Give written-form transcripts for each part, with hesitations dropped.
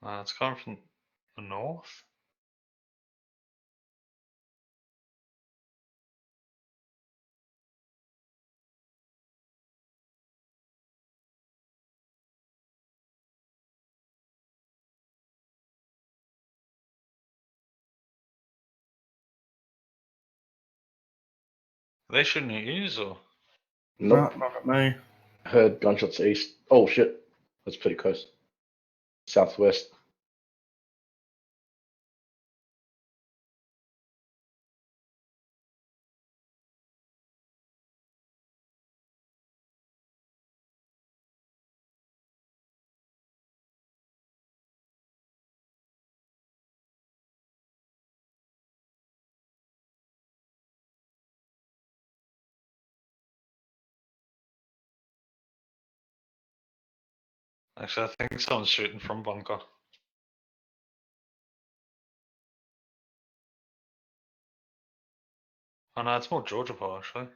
It's coming from the north. Are they shooting at you, or? Nope. No, not at me. Heard gunshots east. Oh shit. That's pretty close. Southwest. Actually, I think someone's shooting from bunker. Oh no, it's more Georgia Pole, actually.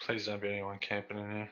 Please don't be anyone camping in here.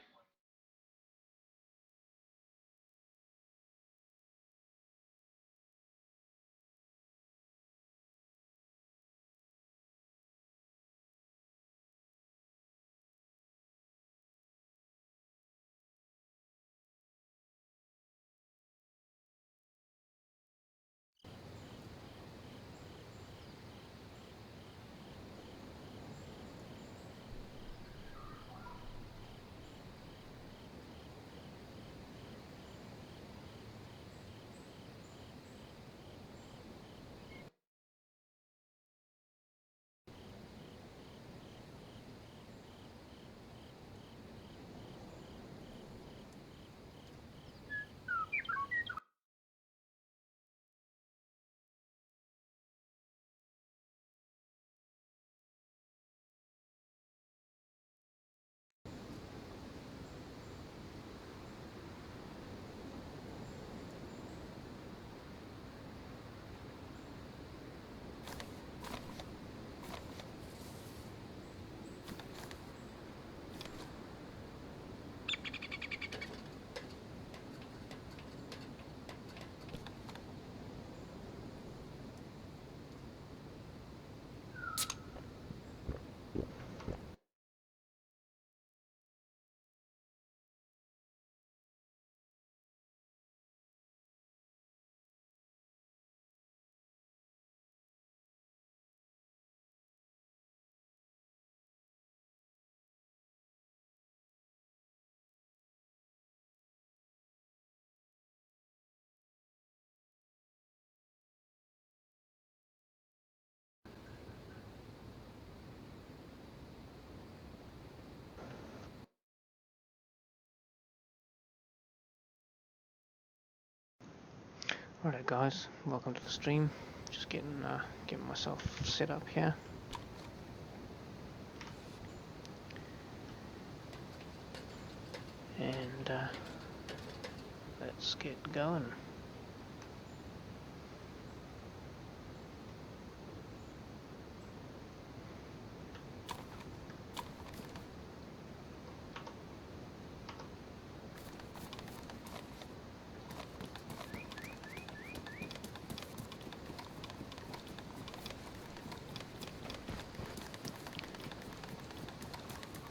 Alright guys, welcome to the stream. Just getting myself set up here. And let's get going.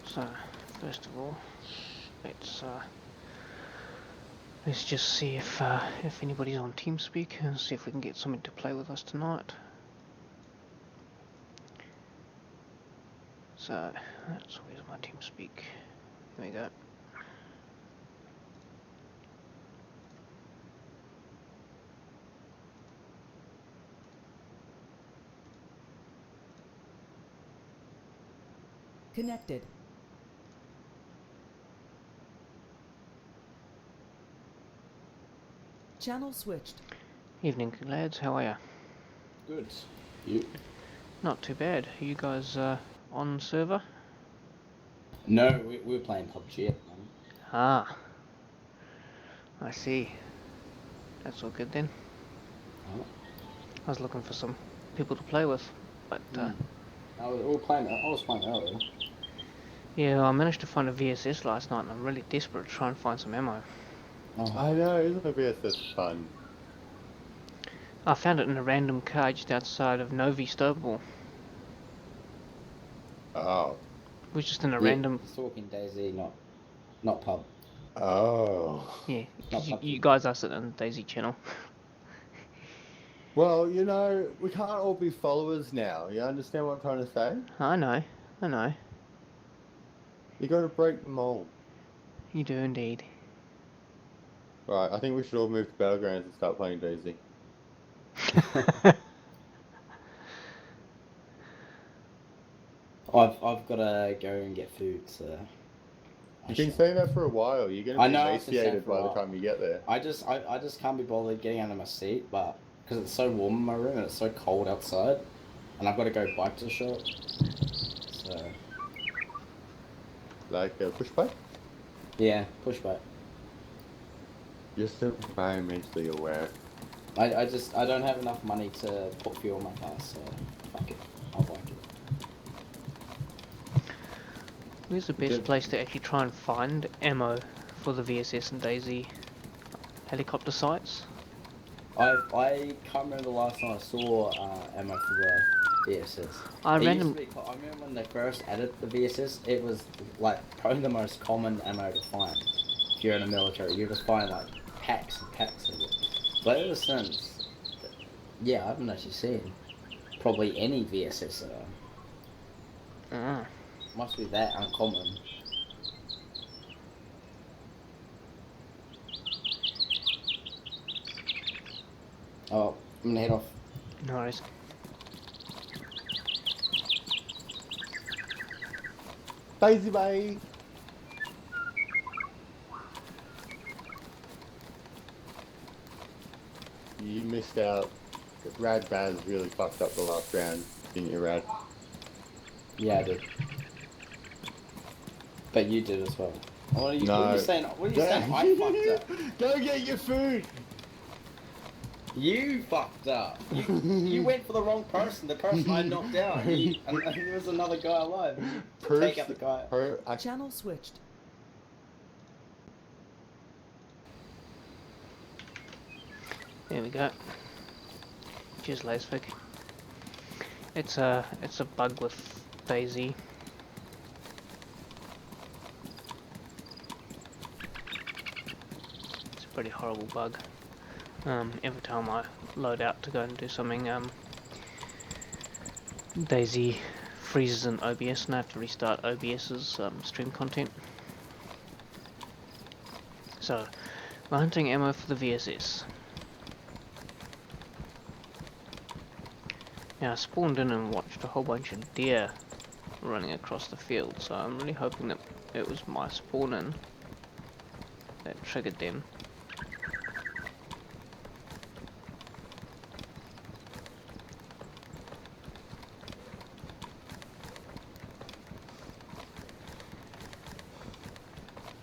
So, first of all, let's just see if anybody's on TeamSpeak and see if we can get something to play with us tonight. So, where's my TeamSpeak? There we go. Connected. Channel switched. Evening lads, how are ya? Good. You? Not too bad. Are you guys on server? No, we're playing PUBG at the moment. Ah, I see. That's all good then. Oh. I was looking for some people to play with, but I was playing earlier. yeah, I managed to find a VSS last night, and I'm really desperate to try and find some ammo. Oh. I know, isn't a VSS fun? I found it in a random car just outside of Novi Stovall. Oh. It was just in a Yeah, random. he's talking DayZ, not pub. Oh. Yeah, Not 'cause PUBG. you guys are sitting on the DayZ channel. Well, you know, we can't all be followers now. You understand what I'm trying to say? I know. You got to break the mold. You do indeed. Right, I think we should all move to Battlegrounds and start playing DayZ. I've got to go and get food, so. You've been saying that for a while. You're going I to be know, I've been saying emaciated for a by the while. time you get there. I just can't be bothered getting out of my seat, but because it's so warm in my room and it's so cold outside, and I've got to go bike to the shop. So Like a push bike? yeah, push back. You're so environmentally aware. I don't have enough money to put fuel in my car, so fuck it, I'll bike it. Where's the best place to actually try and find ammo for the VSS and DayZ helicopter sites? I can't remember the last time I saw ammo for the VSS. I I random. remember when they first added the VSS, it was like probably the most common ammo to find. If you're in the military, you just find like packs and packs of it. But ever since, yeah, I haven't actually seen probably any VSS at all. Ah. Must be that uncommon. Oh, I'm gonna head off. No worries. DayZ, bye! You missed out. Rad Baz really fucked up the last round, didn't you, Rad? Yeah, I did. But you did as well. What are you, No. what are you saying? What are you saying? I fucked up. Go get your food! You fucked up. You went for the wrong person. The person I knocked out. And there was another guy alive. You take out the guy. Channel switched. There we go. Cheers, Lasefig. It's a bug with DayZ. It's a pretty horrible bug. Every time I load out to go and do something, DayZ freezes in OBS and I have to restart OBS's stream content. So, we're hunting ammo for the VSS. Now I spawned in and watched a whole bunch of deer running across the field, so I'm really hoping that it was my spawn in that triggered them.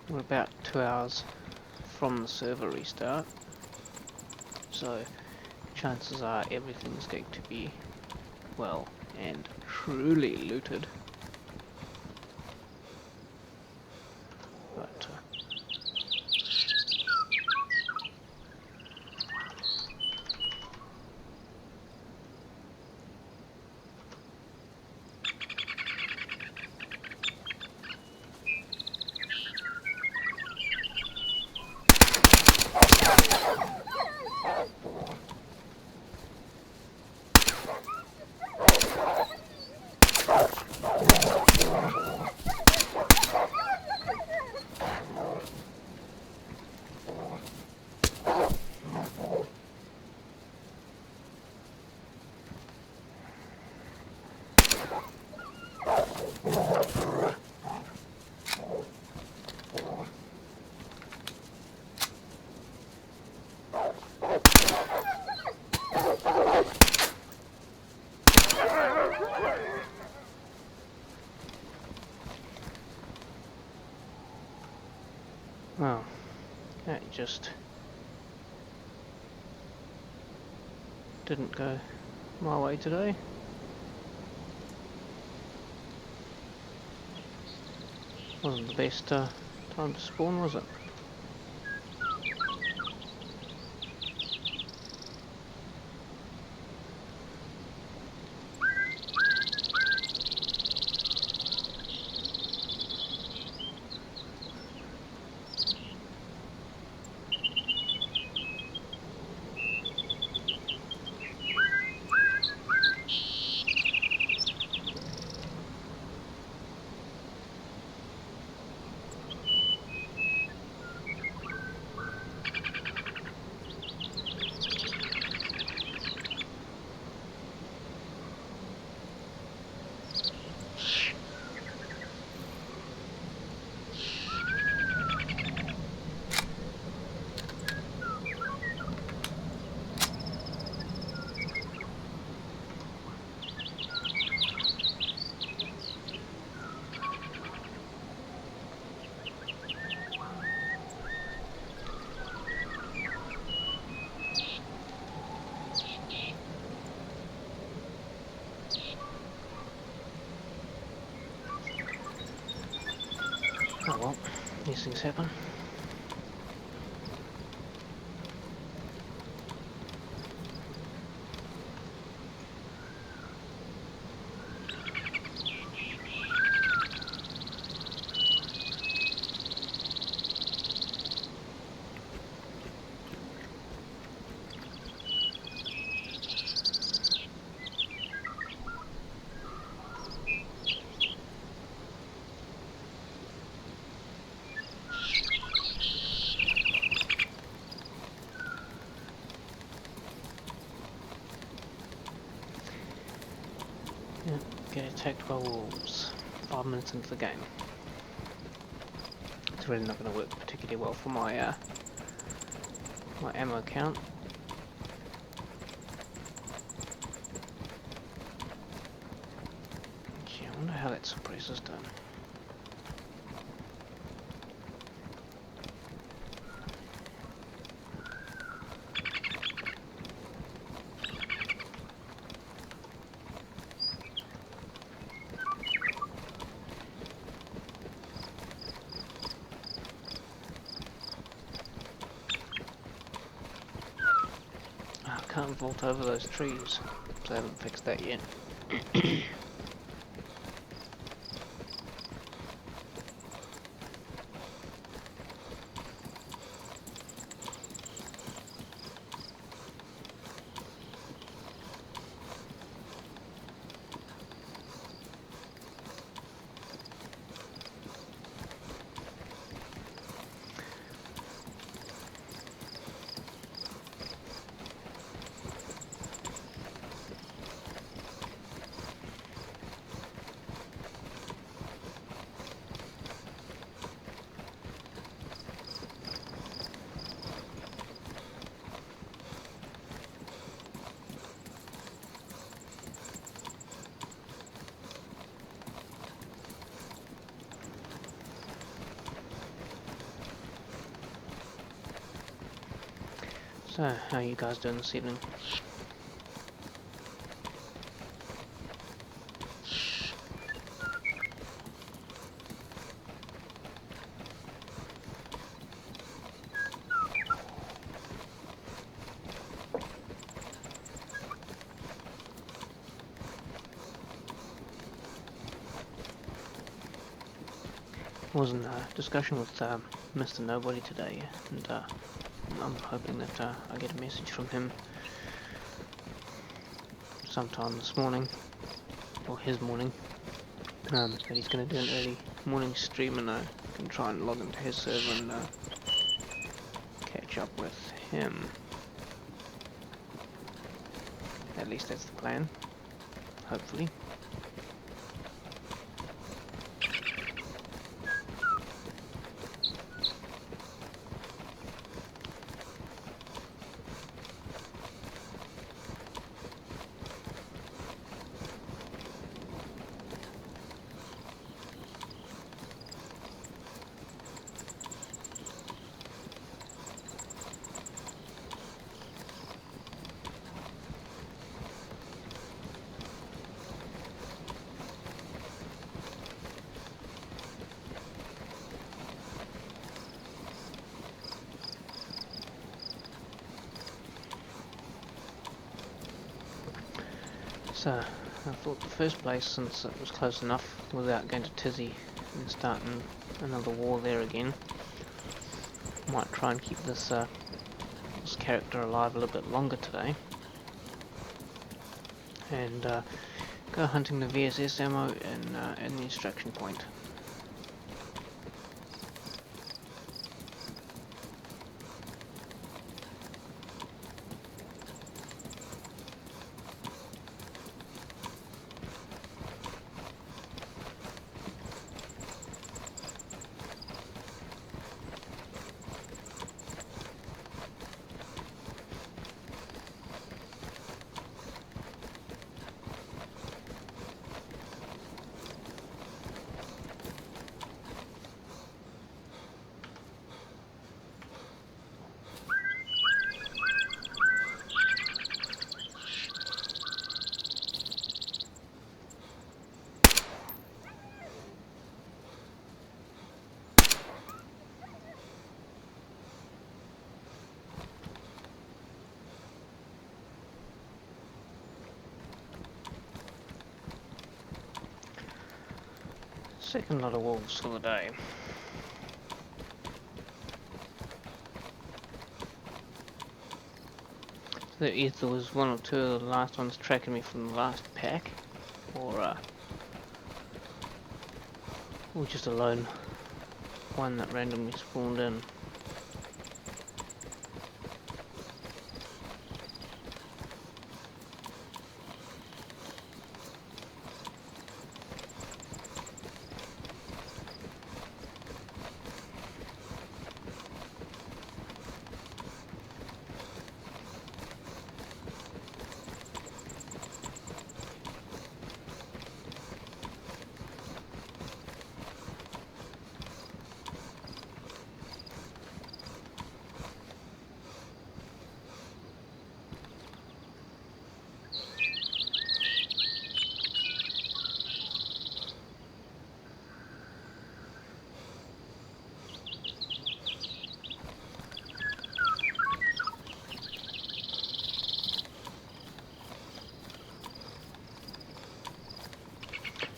We're about 2 hours from the server restart, so chances are everything's going to be well and truly looted. But That just didn't go my way today. Wasn't the best time to spawn, was it? Oh well, these things happen. Yeah, get attacked by wolves 5 minutes into the game. It's really not going to work particularly well for my my ammo count. Gee, I wonder how that suppressor's done. I can't vault over those trees, so I haven't fixed that yet. So, how are you guys doing this evening? Was in a discussion with Mr. Nobody today, and I'm hoping that I get a message from him sometime this morning, or his morning, that he's going to do an early morning stream, and I can try and log into his server and catch up with him. At least that's the plan, hopefully. So, I thought the first place, since it was close enough without going to Tizzy and starting another war there again, might try and keep this this character alive a little bit longer today. And go hunting the VSS ammo in the extraction point. Second lot of wolves for the day. So either was one or two of the last ones tracking me from the last pack, or just a lone one that randomly spawned in.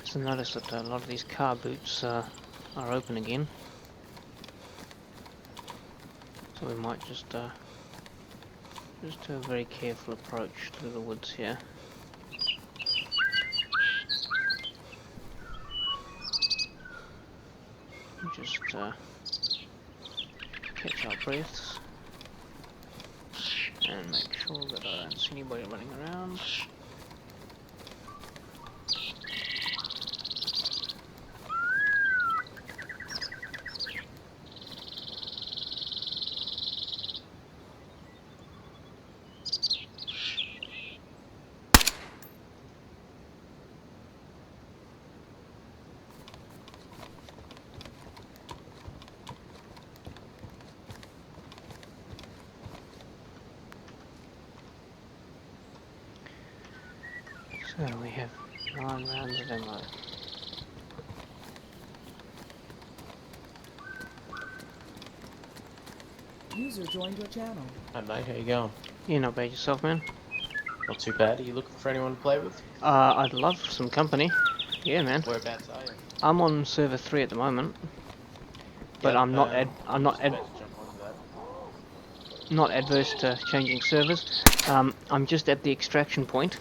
So notice that a lot of these car boots are open again. So we might just do a very careful approach through the woods here. Just catch our breaths and make sure that I don't see anybody running around. So we have 9 rounds of ammo. User joined your channel. Hi mate, how you going? Yeah, not bad yourself, man. Not too bad. Are you looking for anyone to play with? I'd love some company. Yeah, man. Whereabouts are you? I'm on server 3 at the moment, but Yeah, I'm not I'm just about to jump onto that. not adverse to changing servers. I'm just at the extraction point.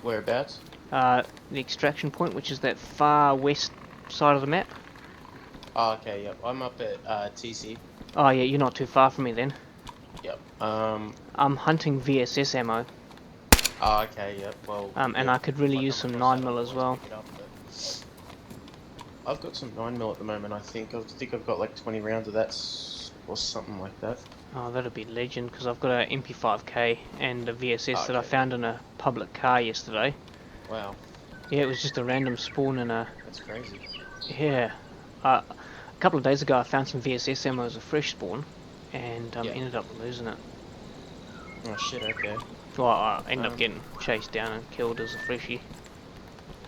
Whereabouts? The extraction point, which is that far west side of the map. Oh, okay, yep. I'm up at TC. Oh yeah, you're not too far from me then. Yep. I'm hunting VSS ammo. Oh, okay, yep. Well. And yeah, I could really if I use come some across 9mm that, as I'll well. always pick it up, but I've got some 9mm at the moment. I think I've got like 20 rounds of that or something like that. Oh, that'd be legend, because I've got a MP5K and a VSS that I Okay. found in a public car yesterday. Wow, Yeah, it was just a random spawn in a... that's crazy. Yeah. A couple of days ago I found some VSS ammo as a fresh spawn, and Yeah. ended up losing it. Oh shit. Okay. Well, I ended up getting chased down and killed as a freshie.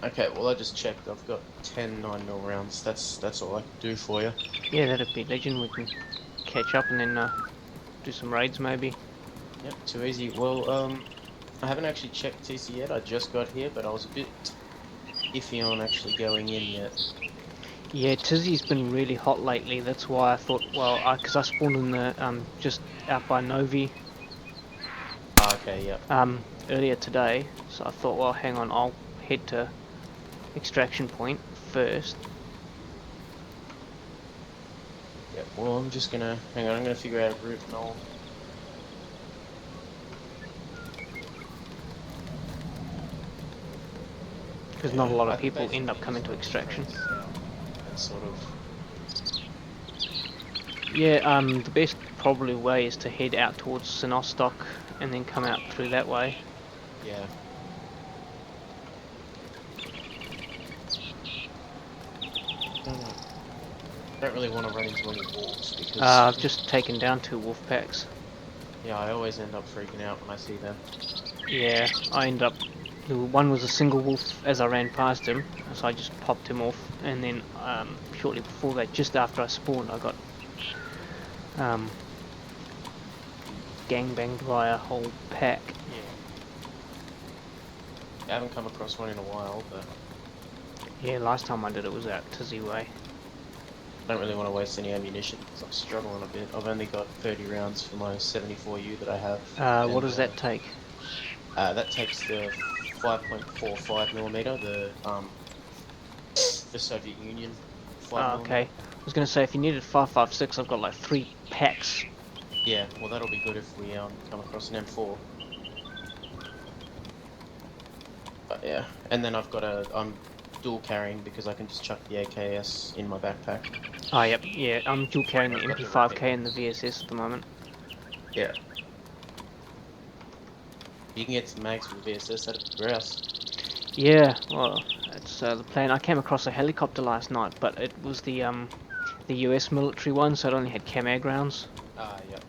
Okay. Well, I just checked. I've got 10 9mm rounds. That's all I can do for you. Yeah, that'd be legend. We can catch up and then do some raids maybe. Yep. Too easy. Well, I haven't actually checked TC yet. I just got here, but I was a bit iffy on actually going in yet. Yeah, Tizzy's been really hot lately. That's why I thought, well, because I spawned in the just out by Novi Ah, okay, yep. earlier today. So I thought, well, hang on, I'll head to extraction point first. Yep. Well, I'm just gonna hang on. I'm gonna figure out a route and I'll. Because not a lot I of think people end basically up coming just to go extraction. straight south and sort of. Yeah, the best probably way is to head out towards Sinostok and then come out through that way. Yeah. Don't really want to run into any wolves because. I've just taken down 2 wolf packs. Yeah, I always end up freaking out when I see them. Yeah, I ended up. One was a single wolf as I ran past him, so I just popped him off. And then shortly before that, just after I spawned, I got gangbanged by a whole pack. Yeah. I haven't come across one in a while, but Yeah, last time I did it was out Tizzy Way. I don't really want to waste any ammunition because I'm struggling a bit. I've only got 30 rounds for my 74U that I have. What does And, that take? That takes the 5.45mm, the Soviet Union 5mm. Okay. I was going to say, if you needed 5.56, I've got like 3 packs. Yeah, well that'll be good if we come across an M4. But yeah, and then I'm dual carrying because I can just chuck the AKS in my backpack. Oh, yep, yeah, I'm dual carrying the I've got the MP5K repeater. and the VSS at the moment. Yeah. You can get some mags from VSS out of the grouse. Yeah, well, it's the plan. I came across a helicopter last night, but it was the US military one, so it only had cam air grounds. Ah, yep.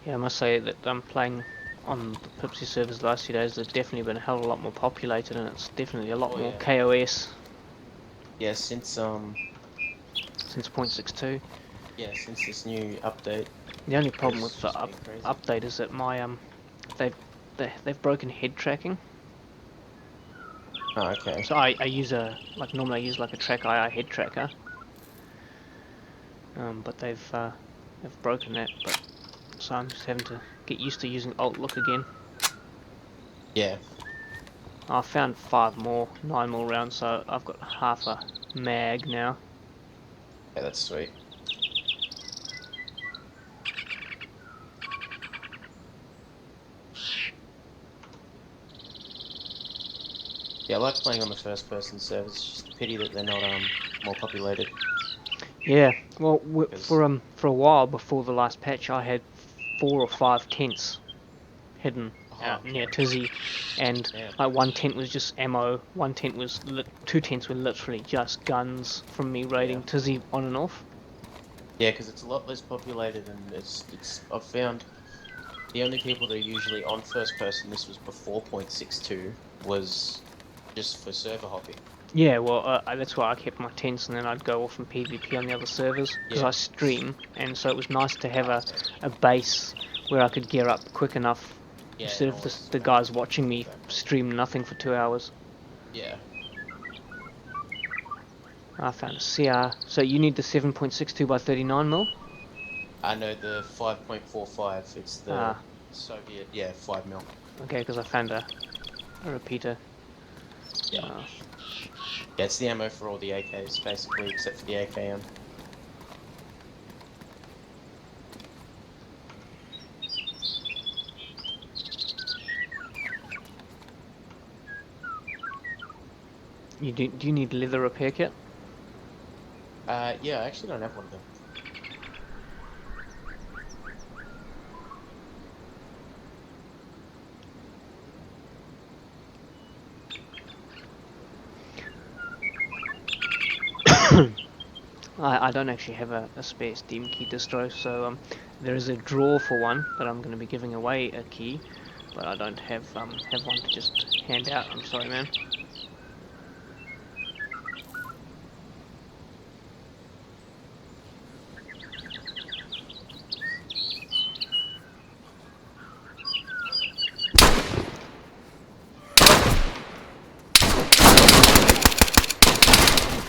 Yeah, I must say that playing on the PUBG servers the last few days, they've definitely been a hell of a lot more populated, and it's definitely a lot Oh, more yeah. KOS Yeah, since since 0.62. since this new update. The only problem It's with the just been crazy. update is that my they've broken head tracking. Oh, okay. So I use normally I use like a track II head tracker, but they've broken that. But so I'm just having to get used to using Ultrabook again. Yeah. I found 5 more 9mm rounds, so I've got half a mag now. Yeah, that's sweet. Yeah, I like playing on the first-person servers. It's just a pity that they're not more populated. Yeah, well, Because- for a while before the last patch, I had 4 or 5 tents hidden out okay. near Tizzy, and Yeah. like one tent was just ammo, one tent was 2 tents were literally just guns from me raiding Yeah. Tizzy on and off. Yeah, because it's a lot less populated, and it's. I've found the only people that are usually on first person. This was before 0.62. Was just for server hopping. Yeah, well, that's why I kept my tents, and then I'd go off and PvP on the other servers, because Yeah. I stream, and so it was nice to have a base where I could gear up quick enough, Yeah, instead and of always the back guys to watching me exactly. stream nothing for 2 hours. Yeah. I found a CR. So you need the 7.62 by 39mm? I know the 5.45. It's the Ah, Soviet. Yeah, 5mm. okay, because I found a repeater. Yeah. Uh, Yeah, it's the ammo for all the AKs basically, except for the AKM. do you need leather repair kit? Yeah, I actually don't have one of them. I don't actually have a spare Steam key distro, so there is a draw for one that I'm going to be giving away a key, but I don't have one to just hand out. I'm sorry, man.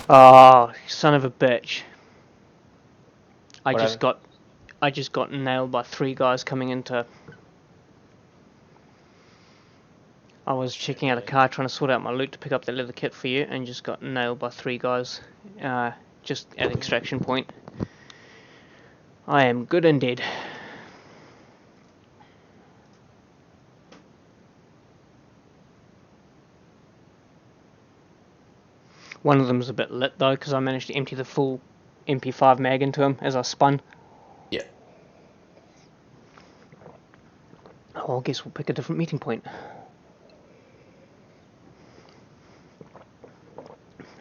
Oh, son of a bitch. I What just got nailed by 3 guys coming into... I was checking out a car trying to sort out my loot to pick up the leather kit for you, and just got nailed by 3 guys just at extraction point. I am good and dead. One of them's a bit lit though, because I managed to empty the full MP5 mag into him as I spun. Yeah. Oh, I guess we'll pick a different meeting point.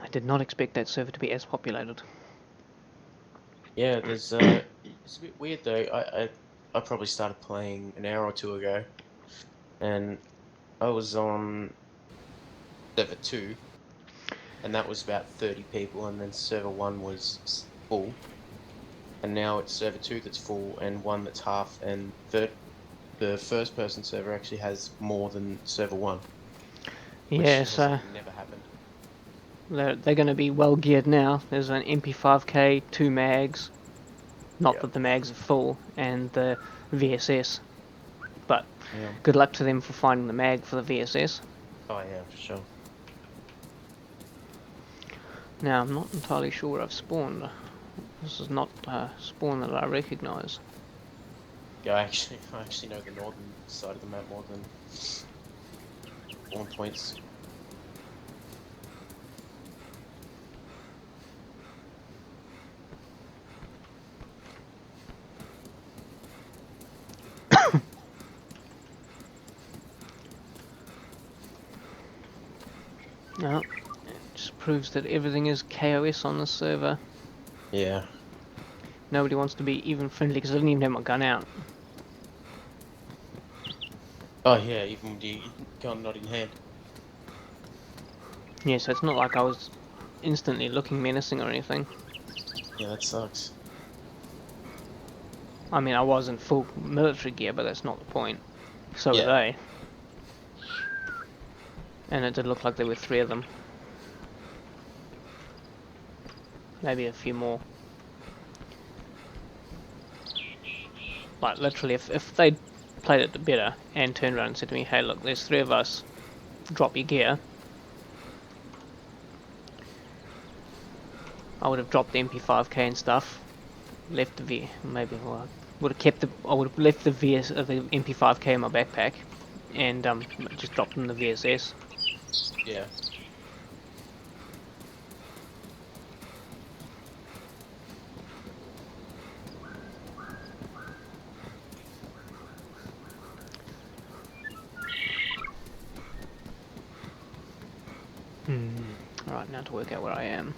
I did not expect that server to be as populated. Yeah, there's it's a bit weird though. I probably started playing an hour or two ago, and I was on server 2, and that was about 30 people, and then server 1 was full, and now it's server 2 that's full and 1 that's half, and the first person server actually has more than server 1. Yeah, which so has never happened. they're going to be well geared now. There's an MP5K, 2 mags, not Yeah. that the mags are full, and the VSS. But Yeah. good luck to them for finding the mag for the VSS. Oh yeah, for sure. Now, I'm not entirely sure where I've spawned. This is not a spawn that I recognise. Yeah, I actually know the northern side of the map more than spawn points. No, it just proves that everything is KOS on this server. Yeah. Nobody wants to be even friendly because I didn't even have my gun out. Oh yeah, even with your gun not in hand. Yeah, so it's not like I was instantly looking menacing or anything. Yeah, that sucks. I mean, I was in full military gear, but that's not the point. So were Yeah. they. And it did look like there were 3 of them. Maybe a few more. Like, literally, if they'd played it better and turned around and said to me, hey, look, there's 3 of us, drop your gear, I would have dropped the MP5K and stuff, left the maybe, well, I would have kept I would have left the the MP5K in my backpack, and just dropped them the VSS. Yeah. Alright, now to work out where I am.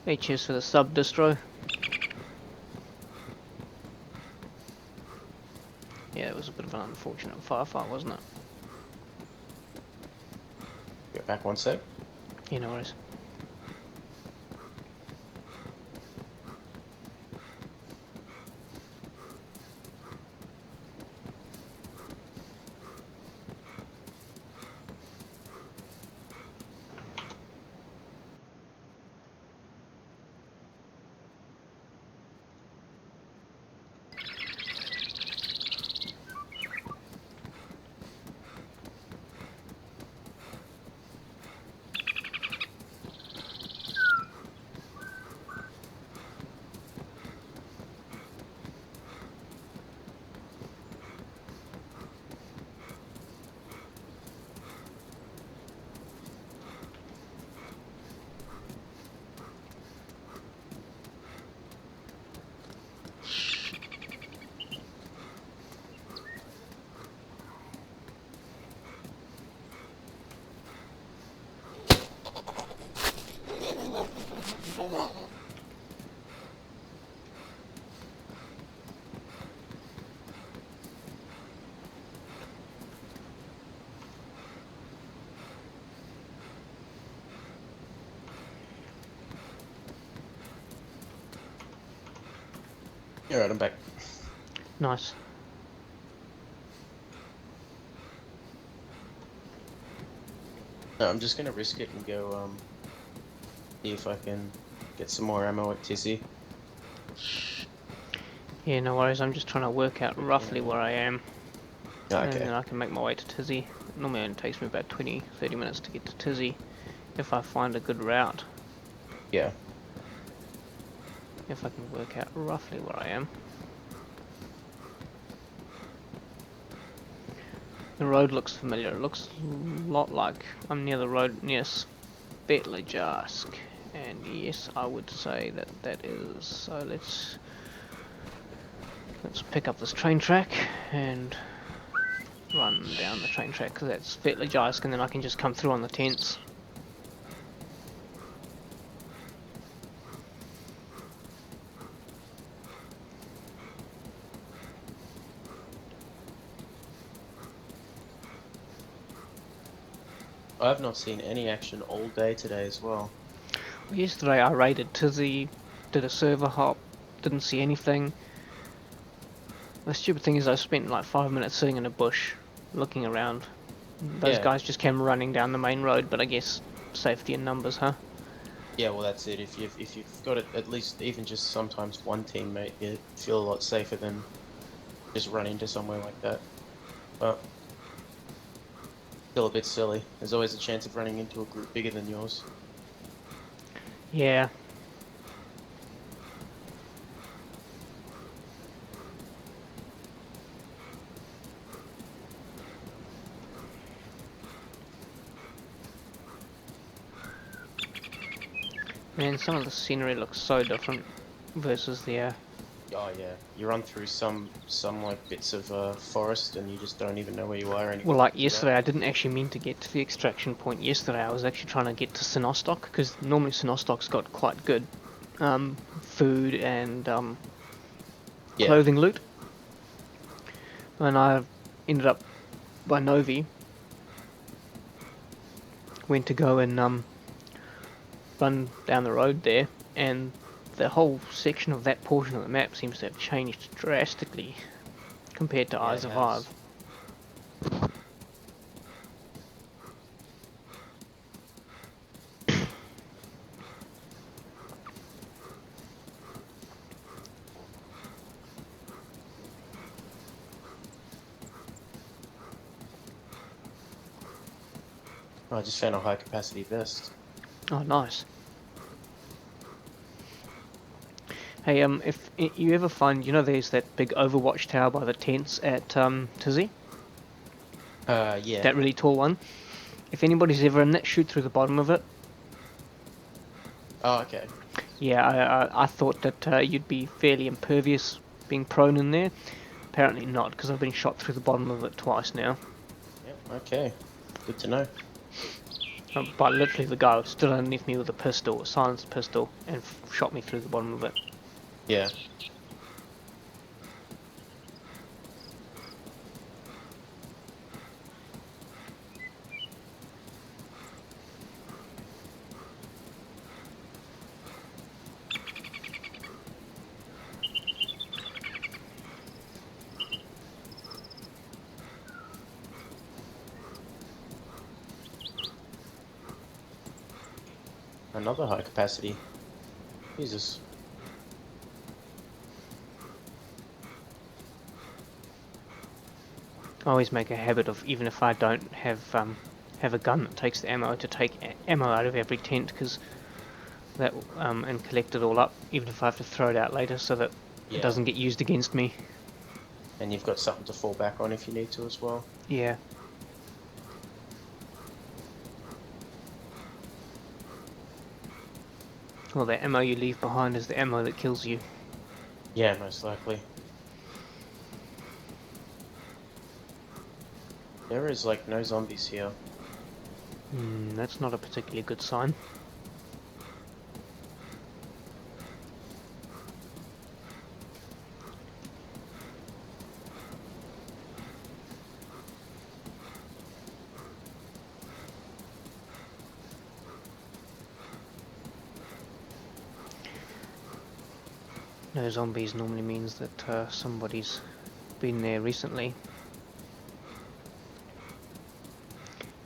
Hey, cheers for the sub distro. Yeah, it was a bit of an unfortunate firefight, wasn't it? Get back one sec. Yeah, no worries. Alright, I'm back. Nice. No, I'm just gonna risk it and go, see if I can get some more ammo at Tizzy. Yeah, no worries. I'm just trying to work out roughly where I am. And Okay. then I can make my way to Tizzy. Normally it only takes me about 20-30 minutes to get to Tizzy if I find a good route. Yeah. If I can work out roughly where I am. The road looks familiar. It looks a lot like I'm near the road near Svetlajarsk. And yes, I would say that that is. So let's pick up this train track and run down the train track because that's Svetlajarsk, and then I can just come through on the tents. I've not seen any action all day today as well. Yesterday I raided Tizzy, did a server hop, didn't see anything. The stupid thing is I spent like 5 minutes sitting in a bush, looking around. Those Yeah. guys just came running down the main road, but I guess safety in numbers, huh? Yeah, well that's it. If you've got at least even just sometimes one teammate, you feel a lot safer than just run into somewhere like that. But still a bit silly. There's always a chance of running into a group bigger than yours. Yeah. Man, some of the scenery looks so different versus the Oh yeah, you run through some like bits of forest and you just don't even know where you are anymore. well, like yesterday I didn't actually mean to get to the extraction point. Yesterday I was actually trying to get to Sinostok, because normally Sinostok's got quite good food and Yeah. clothing loot. And I ended up by Novi. Went to go and run down the road there, and the whole section of that portion of the map seems to have changed drastically compared to Yeah, Eyes it of has. Hive. Oh, I just found a high capacity vest. Oh, nice. Hey, if you ever find, there's that big Overwatch tower by the tents at Tizzy, Yeah. that really tall one. If anybody's ever in that, shoot through the bottom of it. Oh, okay. Yeah, I thought that you'd be fairly impervious being prone in there. Apparently not, because I've been shot through the bottom of it twice now. Yep. Okay. Good to know. But literally the guy stood underneath me with a pistol, a silenced pistol, and shot me through the bottom of it. Yeah. Another high capacity. Jesus. I always make a habit of, even if I don't have a gun that takes the ammo, to take ammo out of every tent, because that and collect it all up, even if I have to throw it out later, so that Yeah. it doesn't get used against me. And you've got something to fall back on if you need to as well. Yeah. Well, the ammo you leave behind is the ammo that kills you. Yeah, most likely. There is like no zombies here. That's not a particularly good sign. No zombies normally means that somebody's been there recently.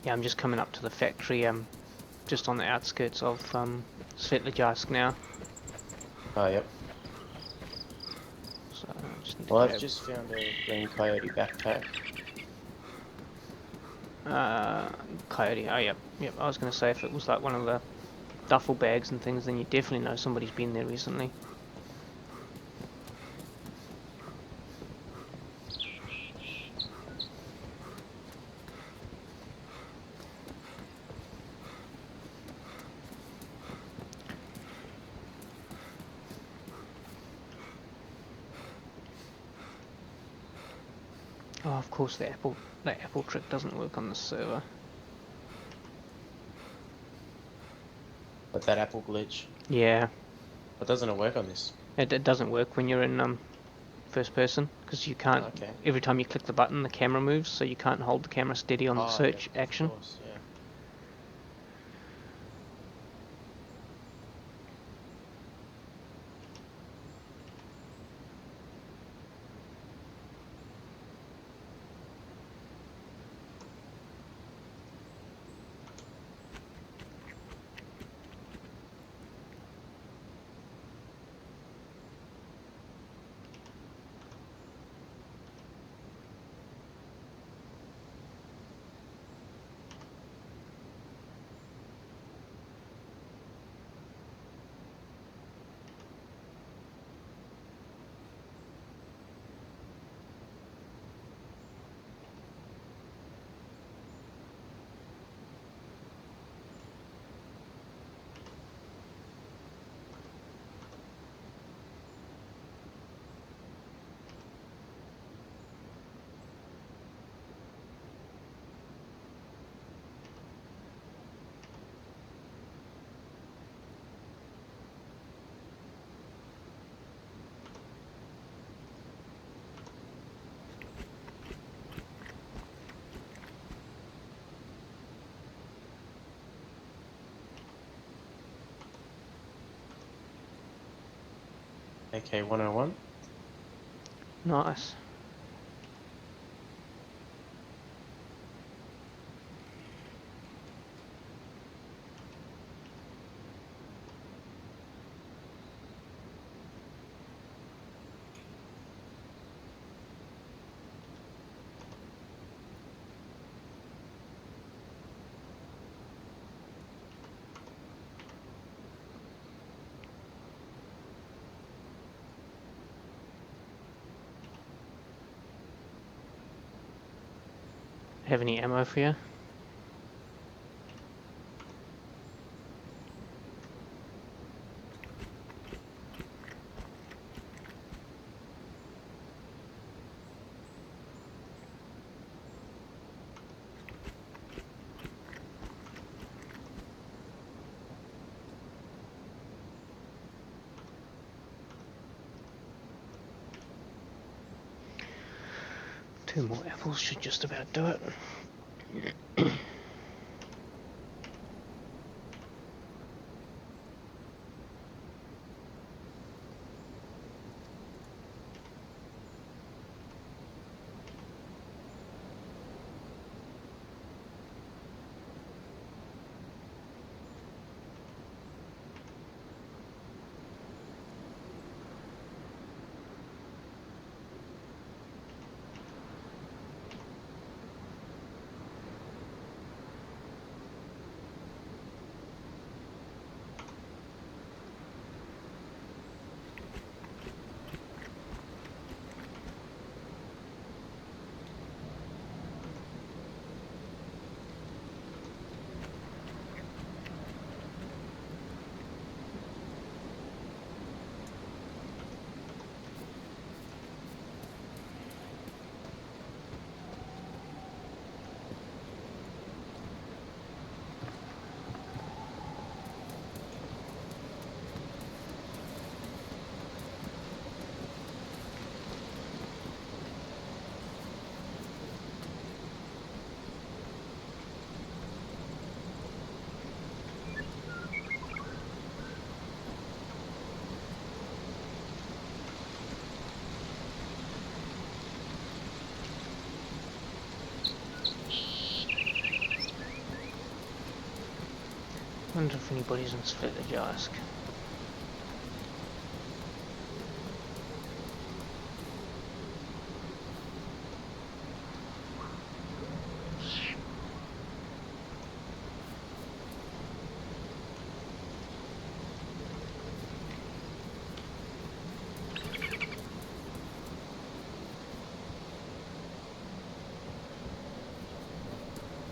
Yeah, I'm just coming up to the factory, just on the outskirts of Svetlojarsk now. Oh, yep. So I just need to Well, I've grab, just found a green coyote backpack. coyote. Oh, yep, yep. I was going to say if it was like one of the duffel bags and things, then you definitely know somebody's been there recently. Oh, of course the apple trick doesn't work on the server. But that apple glitch. Yeah, But doesn't it work on this? it doesn't work when you're in first person because you can't. Okay. Every time you click the button, the camera moves, so you can't hold the camera steady on the Oh, search yeah, action. Of course, yeah. AK 101. Nice. Have any ammo for you? Two more apples should just about do it. wonder if anybody's in Svetojarsk.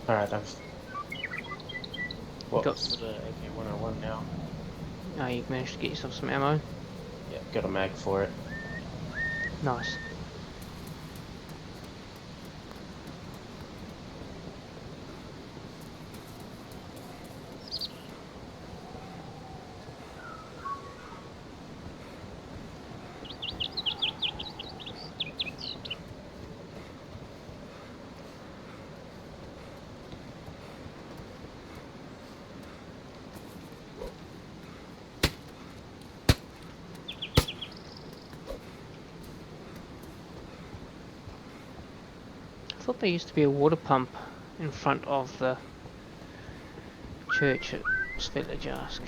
Alright, I've... What Got- was the AK-101 now? You've managed to get yourself some ammo. Yeah, got a mag for it. Nice. I thought there used to be a water pump in front of the church at Svetojarsk.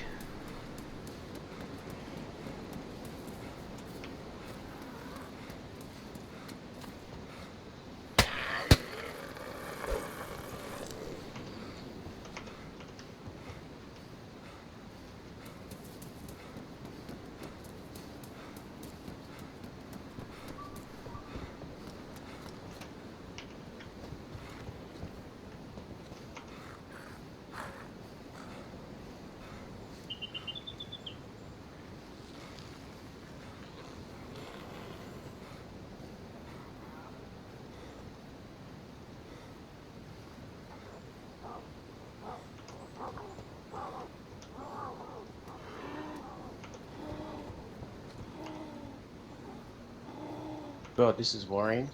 God, this is worrying.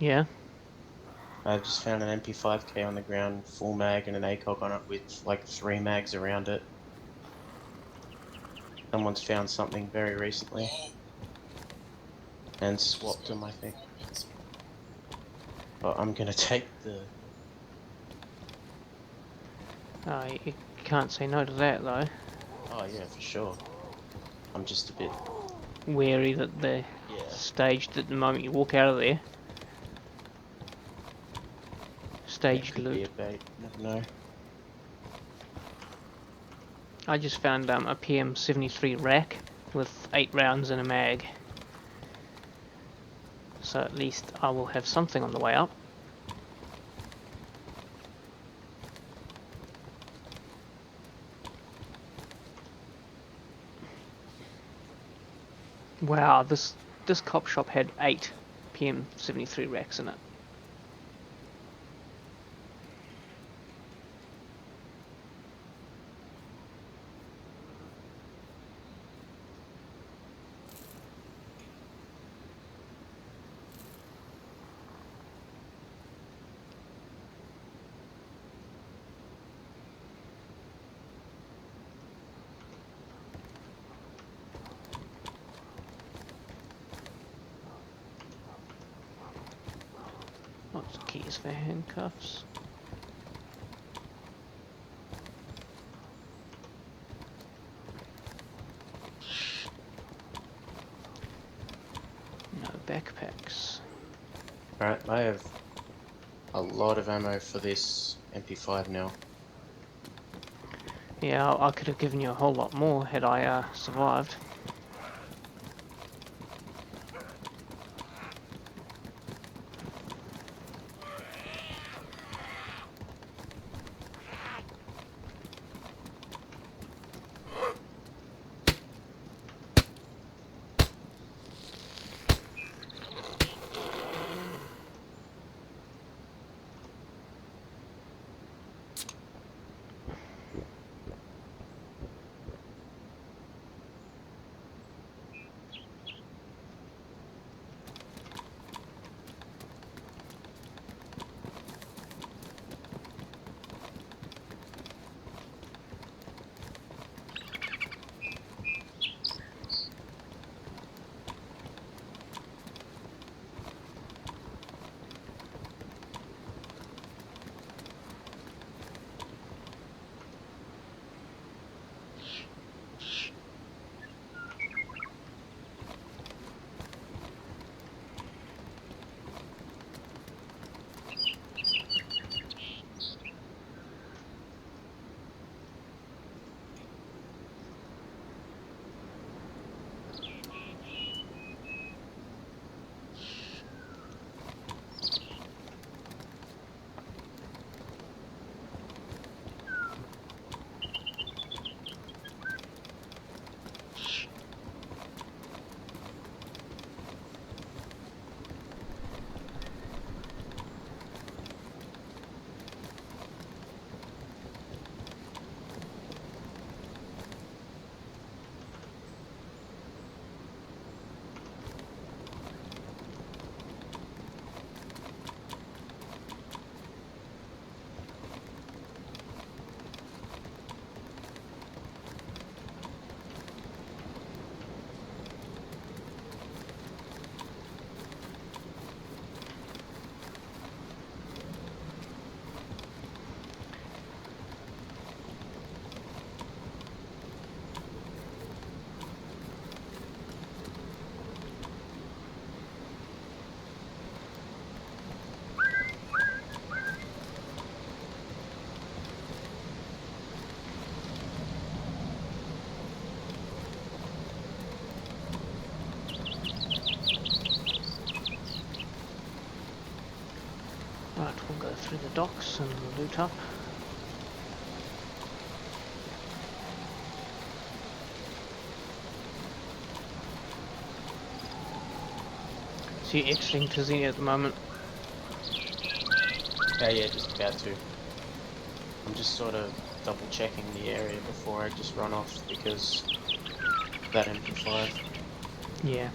Yeah. I just found an MP5K on the ground, full mag and an ACOG on it with like 3 mags around it. Someone's found something very recently. And swapped them, I think. Oh, I'm gonna take the... You can't say no to that though. Oh yeah, for sure. I'm just a bit... Wary that they're Yeah. staged at the moment you walk out of there. Staged could be loot. a bait, never know. I just found a PM73 rack with 8 rounds in a mag. So at least I will have something on the way up. Wow, this cop shop had 8 PM73 racks in it. Lots of keys for handcuffs. No backpacks. Alright, I have a lot of ammo for this MP5 now. Yeah, I could have given you a whole lot more had I survived. through the docks and loot up. So you're exiting Tizzy at the moment? Yeah, just about to. I'm just sort of double checking the area before I just run off because of that MP5. Yeah.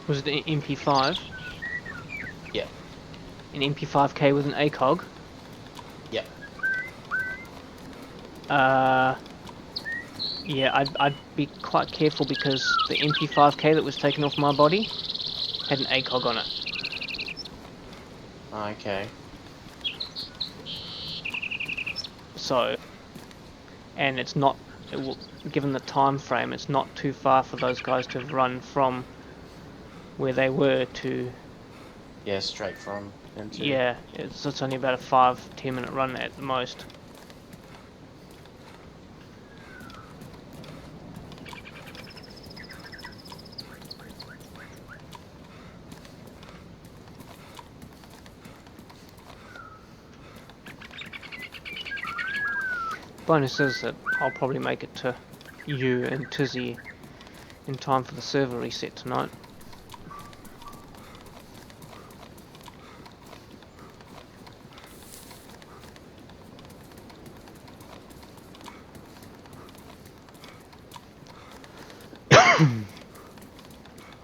Was it an MP5? Yeah. An MP5K with an ACOG? Yeah. Yeah, I'd be quite careful because the MP5K that was taken off my body had an ACOG on it. Okay. So, and it's not, given the time frame, it's not too far for those guys to have run from where they were to. Yeah, straight from into. Yeah, it's only about a 5-10 minute run at the most. Bonus is that I'll probably make it to you and Tizzy in time for the server reset tonight.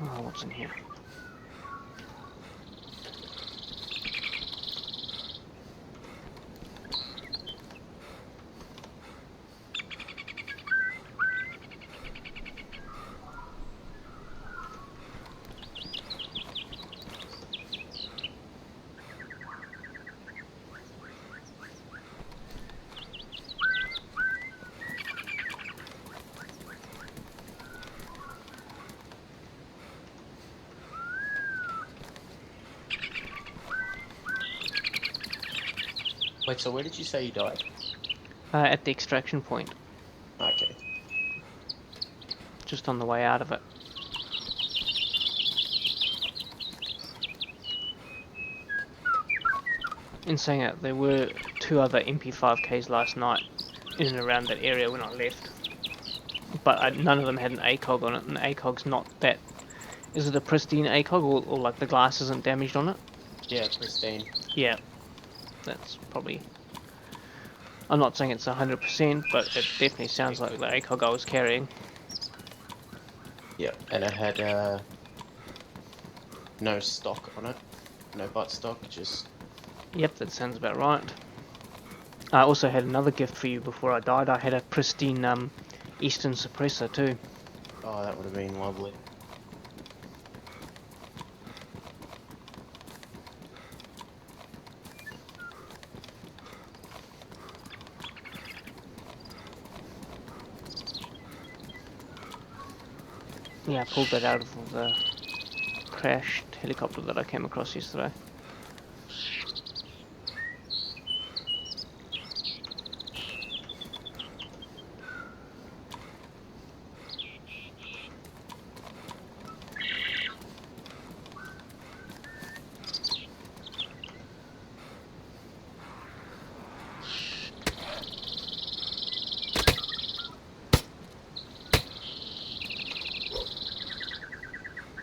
Oh, what's in here? Wait, so where did you say you died? At the extraction point, Okay. just on the way out of it. In saying that, there were 2 other MP5Ks last night in and around that area when I left. But none of them had an ACOG on it, and the ACOG's not that... Is it a pristine ACOG, or like the glass isn't damaged on it? Yeah, pristine. Yeah, that's probably... I'm not saying it's 100%, but it definitely sounds like the ACOG I was carrying. Yeah, and it had no stock on it. No butt stock, just... Yep, that sounds about right. I also had another gift for you before I died. I had a pristine Eastern suppressor too. Oh, that would have been lovely. Yeah, I pulled that out of the crashed helicopter that I came across yesterday.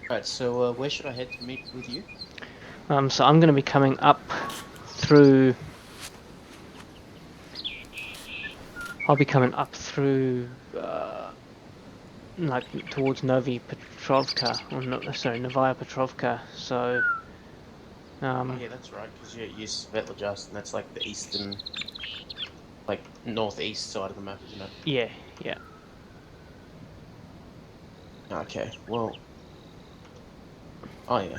Right, so where should I head to meet with you? So I'm going to be coming up through... I'll be coming up through, like, towards Novi Petrovka, or no, sorry, Novaya Petrovka, so... Oh yeah, that's right, because you're Svetlojust, and that's like the eastern, like, northeast side of the map, isn't it? yeah, yeah. Okay, well... Oh yeah.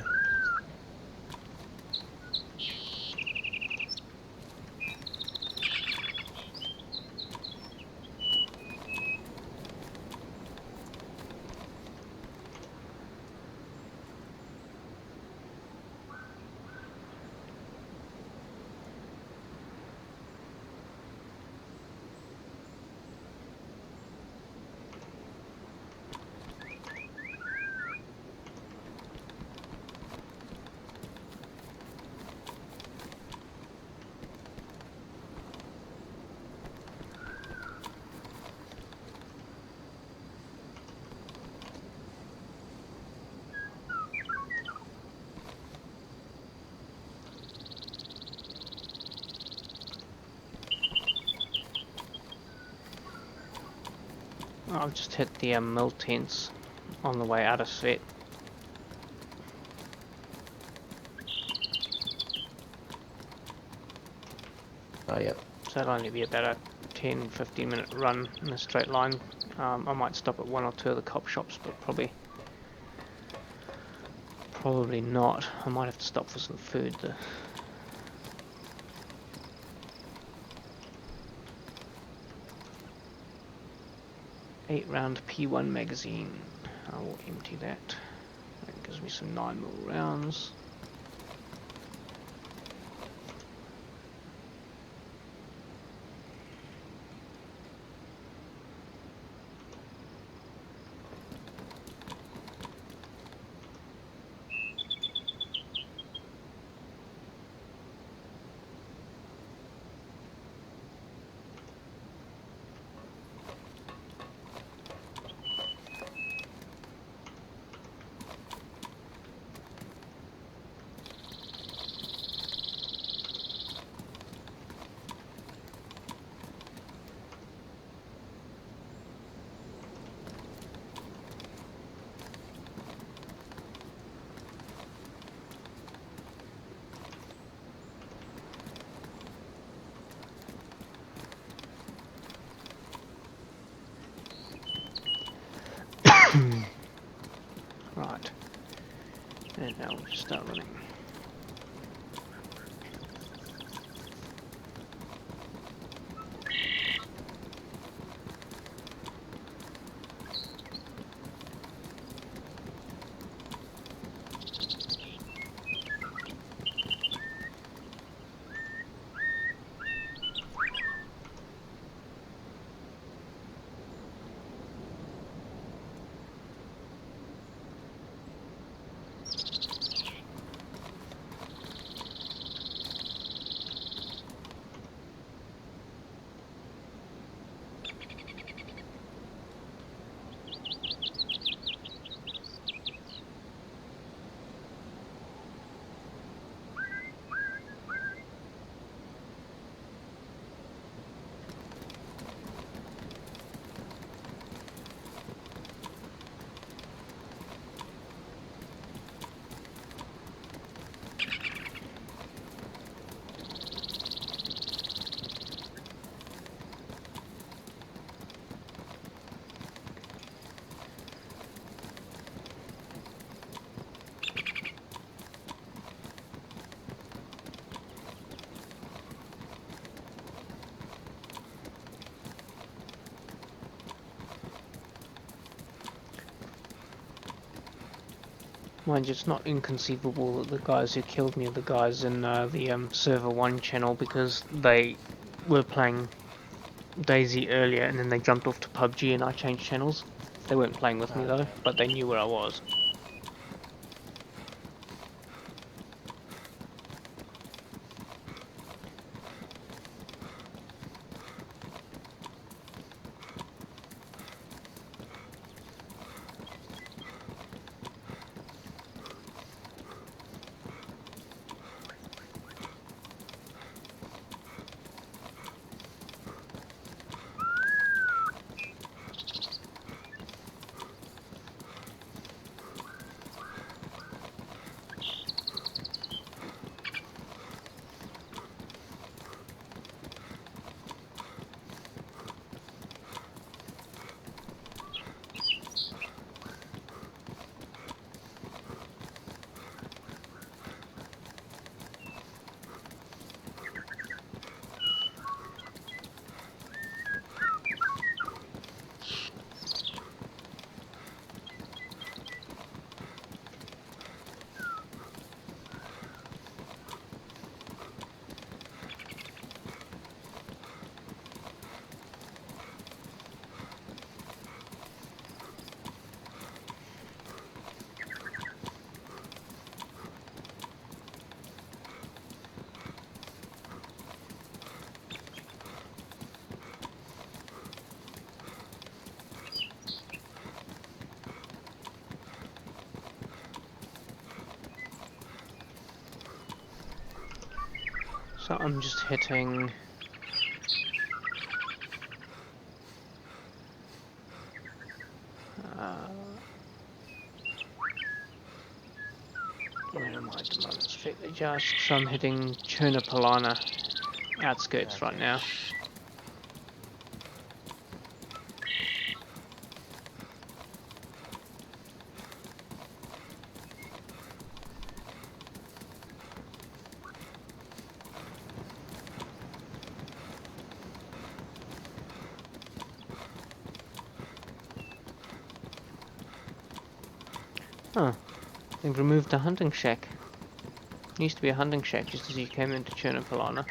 I've just hit the mill tents on the way out of set. Oh yeah. So it'll only be about a 10-15 minute run in a straight line. I might stop at one or two of the cop shops, but probably not. I might have to stop for some food though. Eight-round P1 magazine. I will empty that. That gives me some 9mm rounds. Right. And now we'll just start running. Mind you, it's not inconceivable that the guys who killed me are the guys in the server 1 channel, because they were playing DayZ earlier and then they jumped off to PUBG and I changed channels. They weren't playing with me though, but they knew where I was. So I'm just hitting check the just, so I'm hitting Chernopolana outskirts right Okay. now. Huh. They've removed the hunting shack. Used to be a hunting shack just as you came into Chernopolana.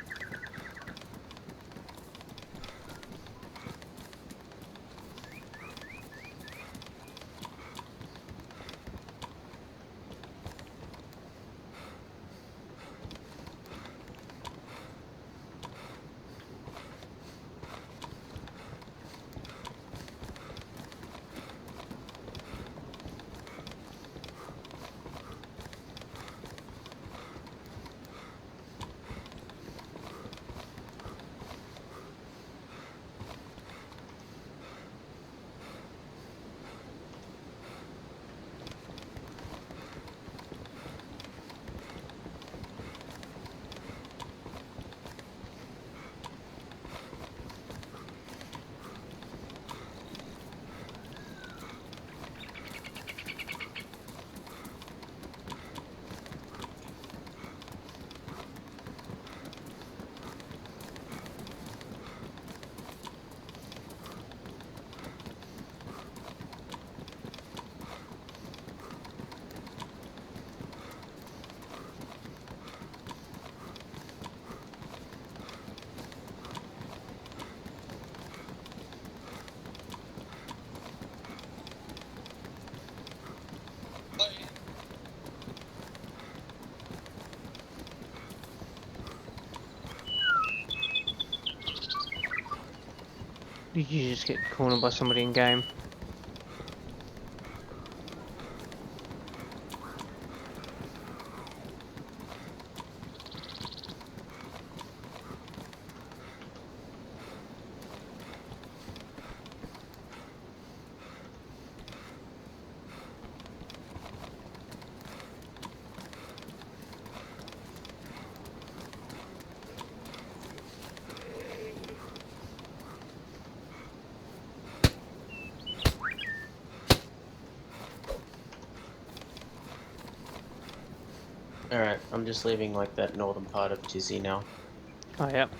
Did you just get cornered by somebody in game? Alright, I'm just leaving like that northern part of Tizzy now. Oh, yep.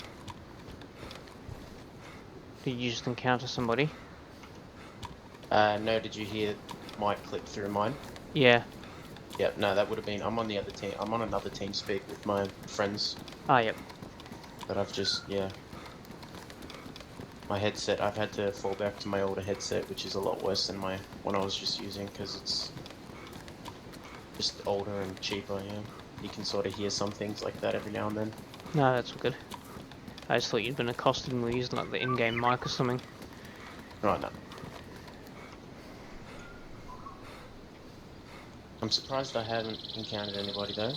Did you just encounter somebody? No, did you hear Mike click through mine? Yeah. Yep, no, that would have been, I'm on the other team, I'm on another team speak with my friends, Oh, yep. but I've just, yeah. My headset, I've had to fall back to my older headset, which is a lot worse than my one I was just using, because it's just older and cheaper, yeah. You can sort of hear some things like that every now and then. No, that's all good. I just thought you'd been accosted and were using like the in-game mic or something. Right, no. I'm surprised I haven't encountered anybody though.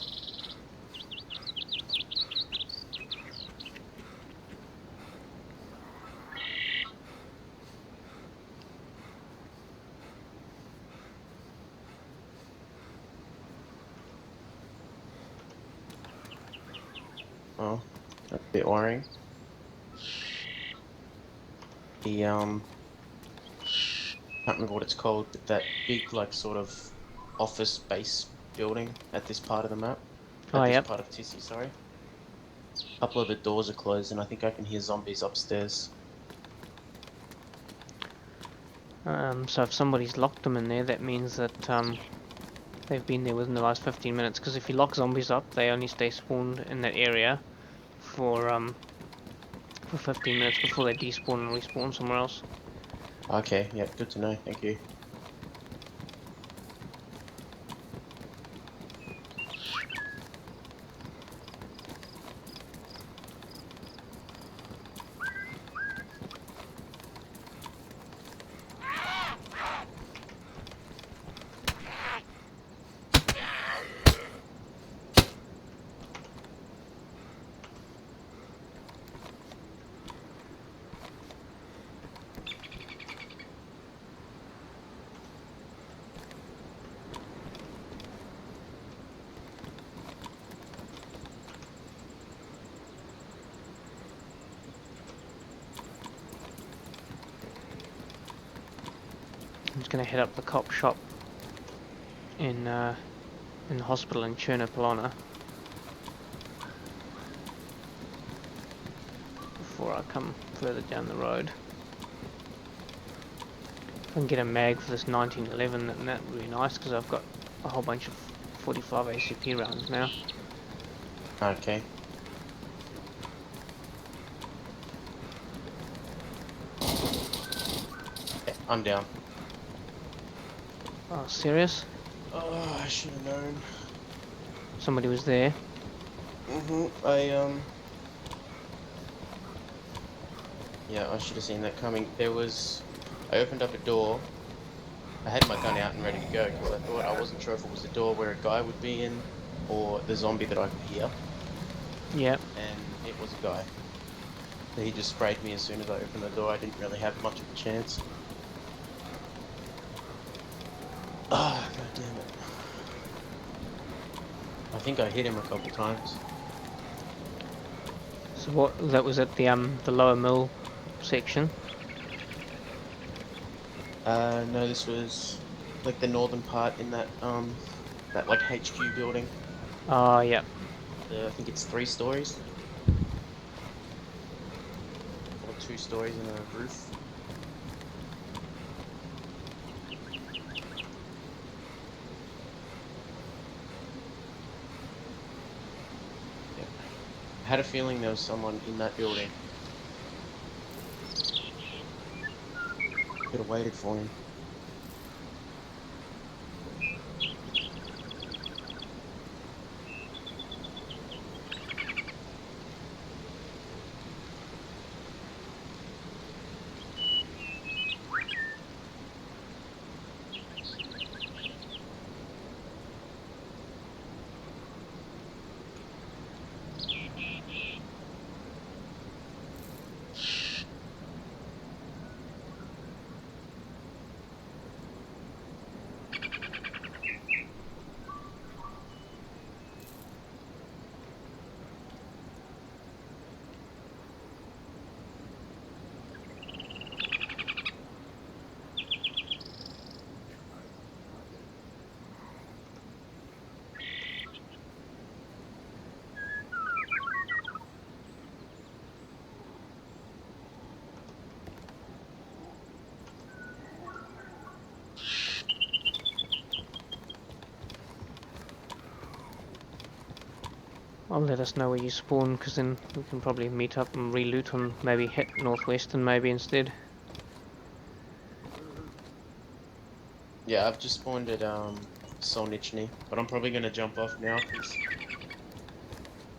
Oh, that's a bit worrying. The, can't remember what it's called, but that big, like, sort of office base building at this part of the map. Oh, At this yep. part of Tissy, sorry. A couple of the doors are closed and I think I can hear zombies upstairs. So if somebody's locked them in there, that means that they've been there within the last 15 minutes. Because if you lock zombies up, they only stay spawned in that area for 15 minutes before they despawn and respawn somewhere else. Okay, yeah, good to know, thank you. just gonna head up the cop shop in the hospital in Chernopolona before I come further down the road. If I can get a mag for this 1911, then that would be nice, because I've got a whole bunch of 45 ACP rounds now. Okay. Yeah, I'm down. Oh, serious? Oh, I should have known. Somebody was there. Yeah, I should have seen that coming. I opened up a door. I had my gun out and ready to go because I wasn't sure if it was the door where a guy would be in or the zombie that I could hear. Yep. And it was a guy. So he just sprayed me as soon as I opened the door. I didn't really have much of a chance. Ah, god damn it. I think I hit him a couple times. So what? That was at the lower mill section. No, this was like the northern part in that like HQ building. Oh, yep. I think it's 3 stories. Or 2 stories and a roof. Yeah. I had a feeling there was someone in that building. Could have waited for him. I'll let us know where you spawn, because then we can probably meet up and re-loot on maybe hit northwestern maybe instead. Yeah, I've just spawned at Solnichny, but I'm probably gonna jump off now because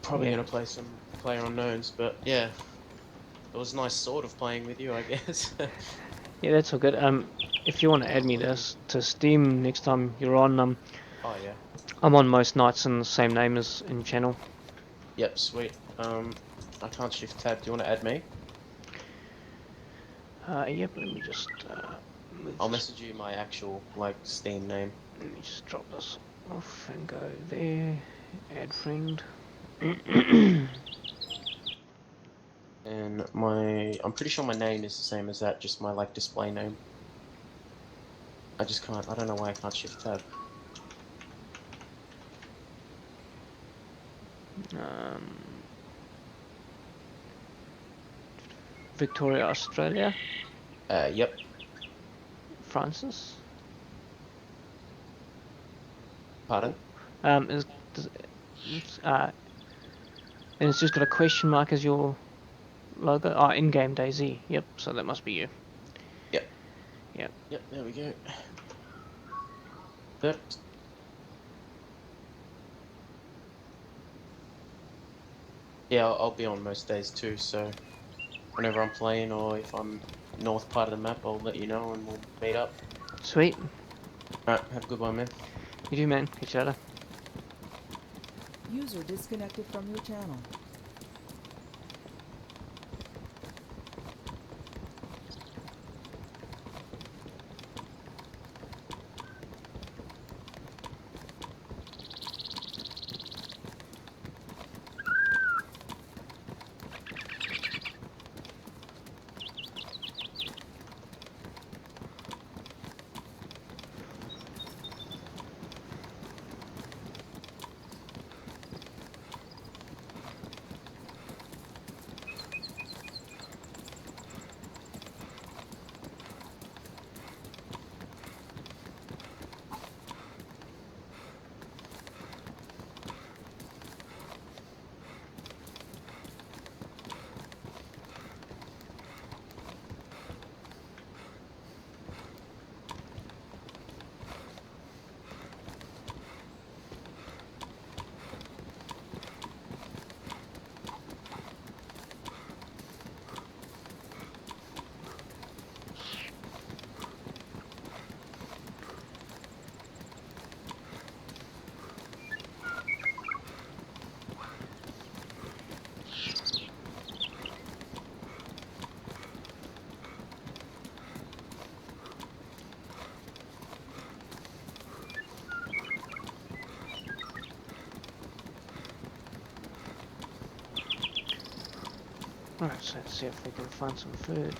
probably Yeah. gonna play some PlayerUnknowns. But yeah, it was nice sort of playing with you, I guess. Yeah, that's all good. If you want to add me to Steam next time you're on, Oh yeah. I'm on most nights in the same name as in channel. Yep, sweet. I can't shift tab. Do you want to add me? Yep. Let me just move I'll this. message you my actual like Steam name. Let me just drop this off and go there. Add friend. And I'm pretty sure my name is the same as that, just my like display name. I don't know why I can't shift tab. Victoria, Australia. Yep. Francis. Pardon? And it's just got a question mark as your logo. Oh, in-game DayZ. Yep. So that must be you. Yep. Yep. Yep, there we go. Yep. Yeah, I'll be on most days too, so whenever I'm playing or if I'm north part of the map, I'll let you know and we'll meet up. Sweet. Alright, have a good one, man. You do, man. Catch you later. User disconnected from your channel. Alright, so let's see if we can find some food.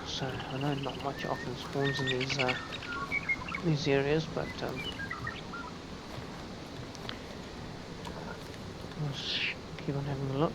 So I know not much often spawns in these areas, but let's keep on having a look.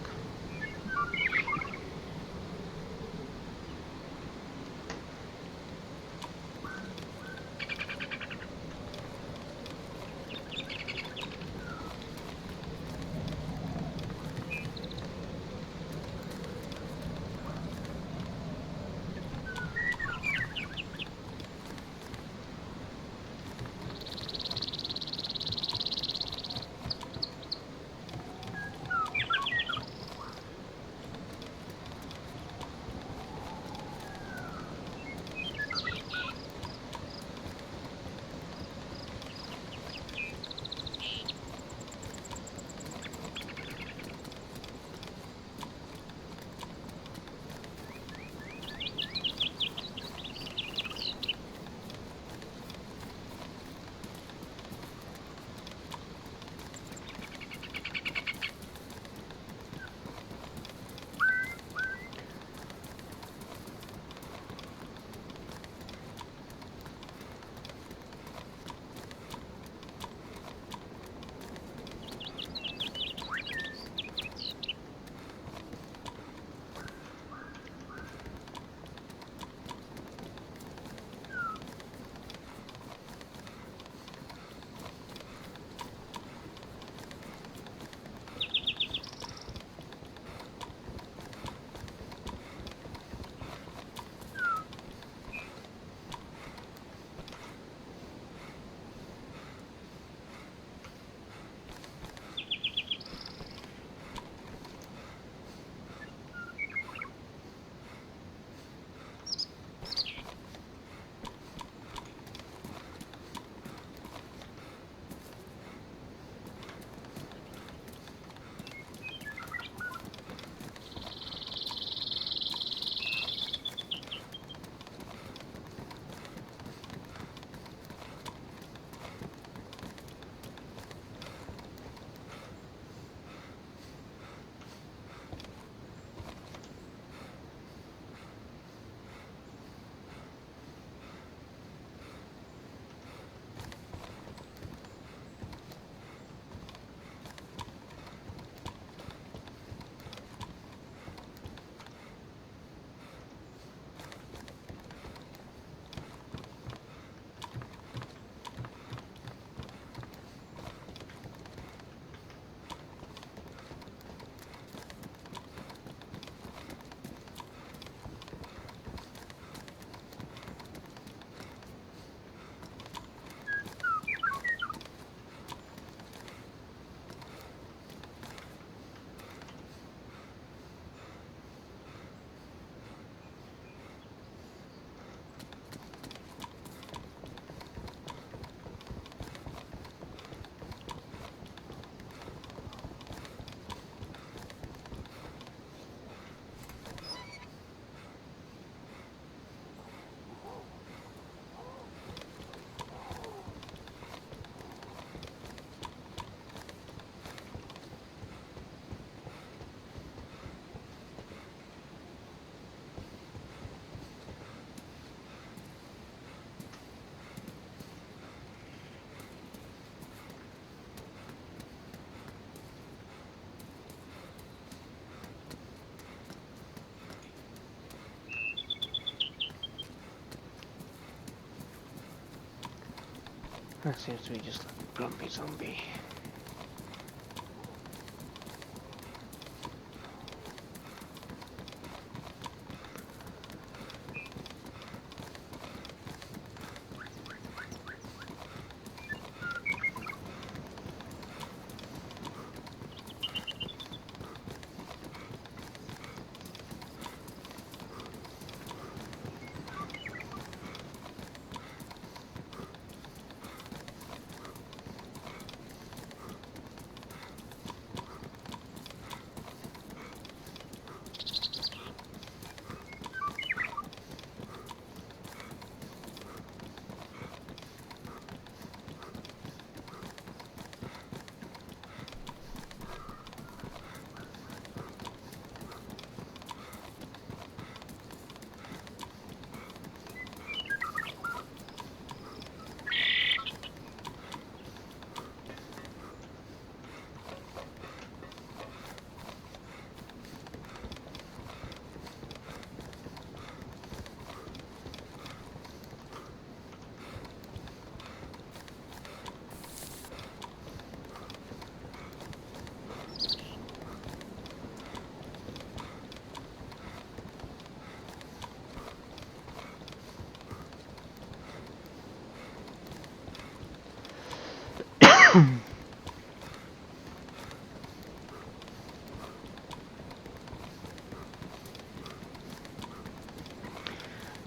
That seems to be just a grumpy zombie.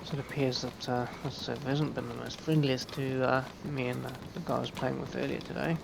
So it appears that the server hasn't been the most friendliest to me and the guy I was playing with earlier today.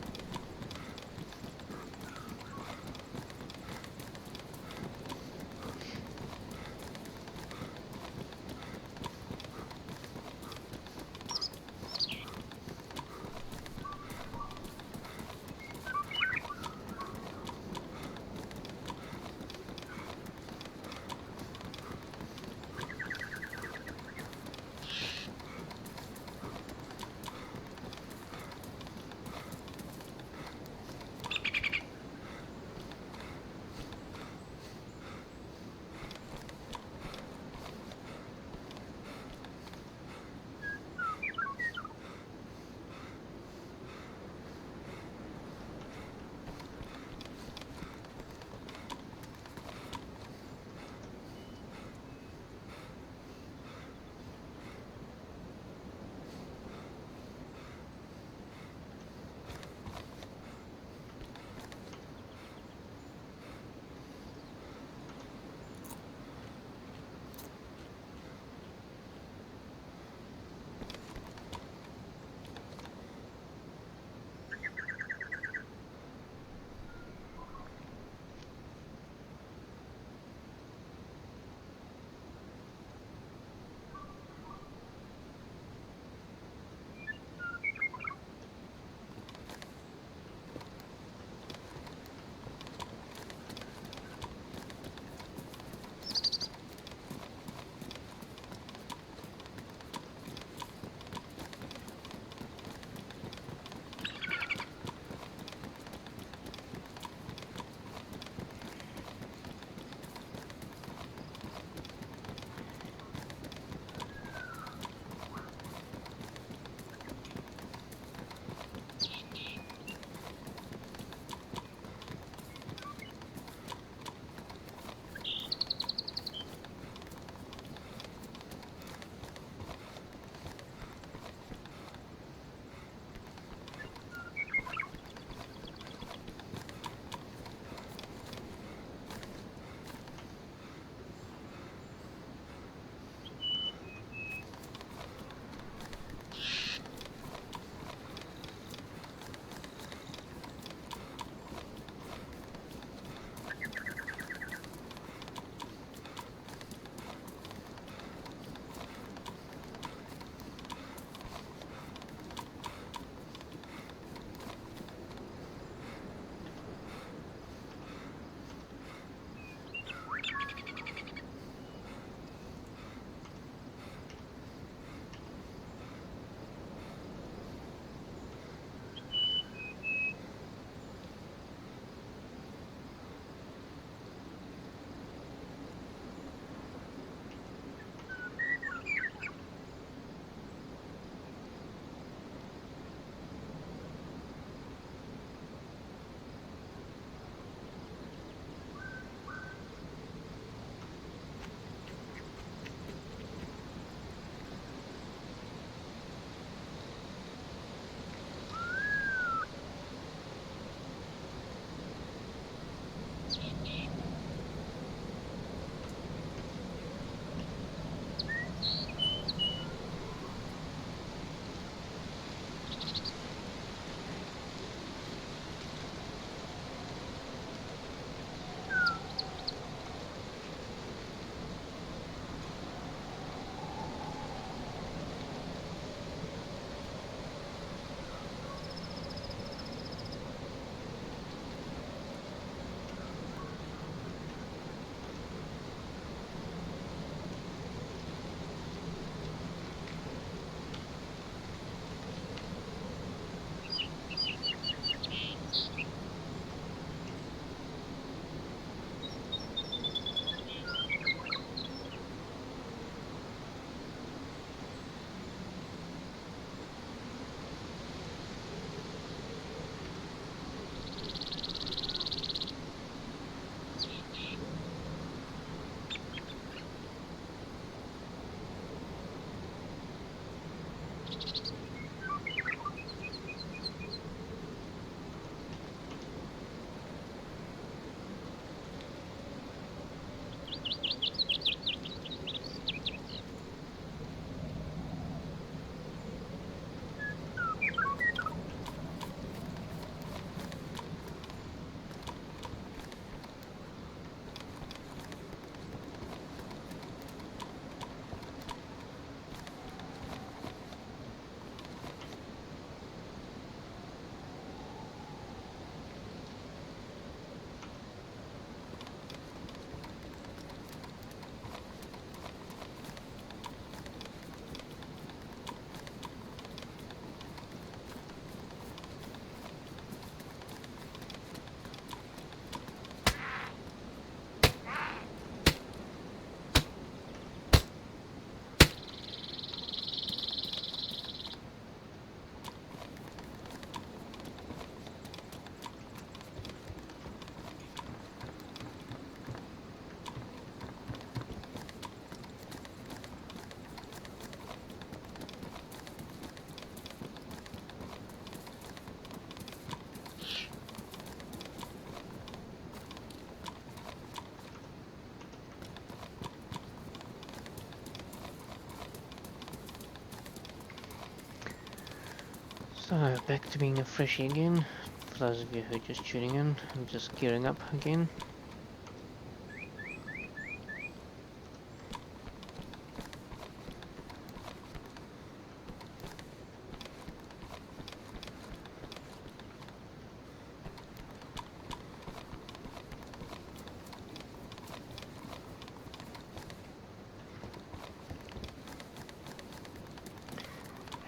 So, back to being a freshie again. For those of you who are just tuning in, I'm just gearing up again.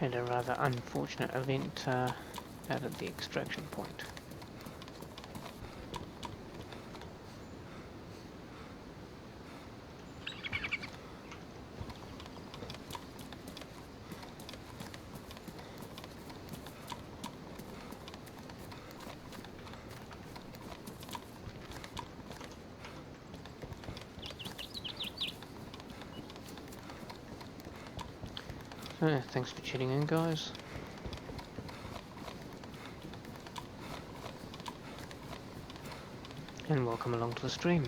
Had a rather unfortunate event out at the extraction point. So, thanks for tuning in, guys. And welcome along to the stream.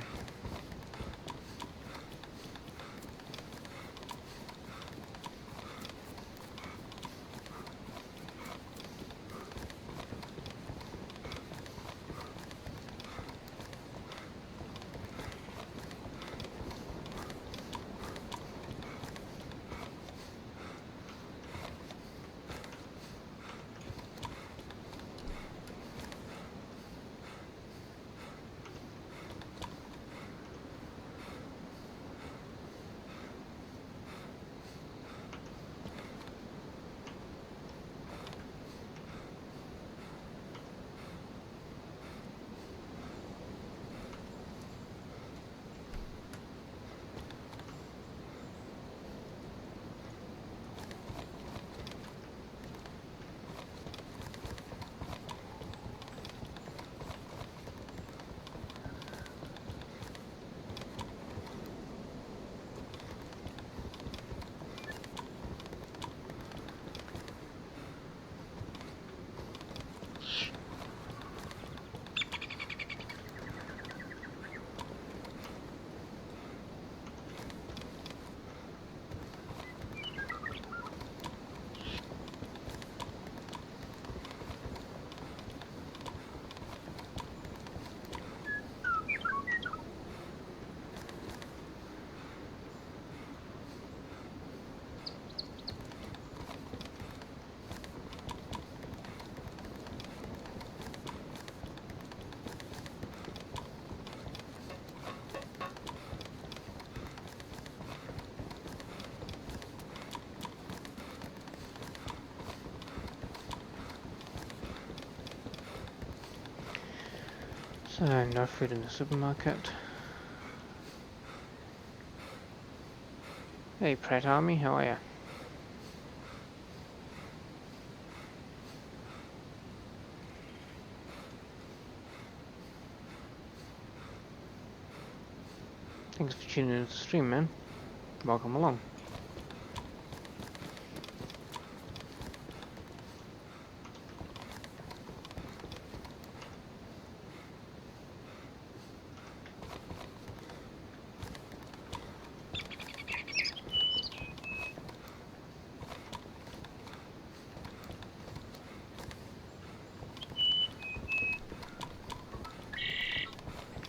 So, no food in the supermarket. Hey Pratt Army, how are ya? Thanks for tuning into the stream, man. Welcome along.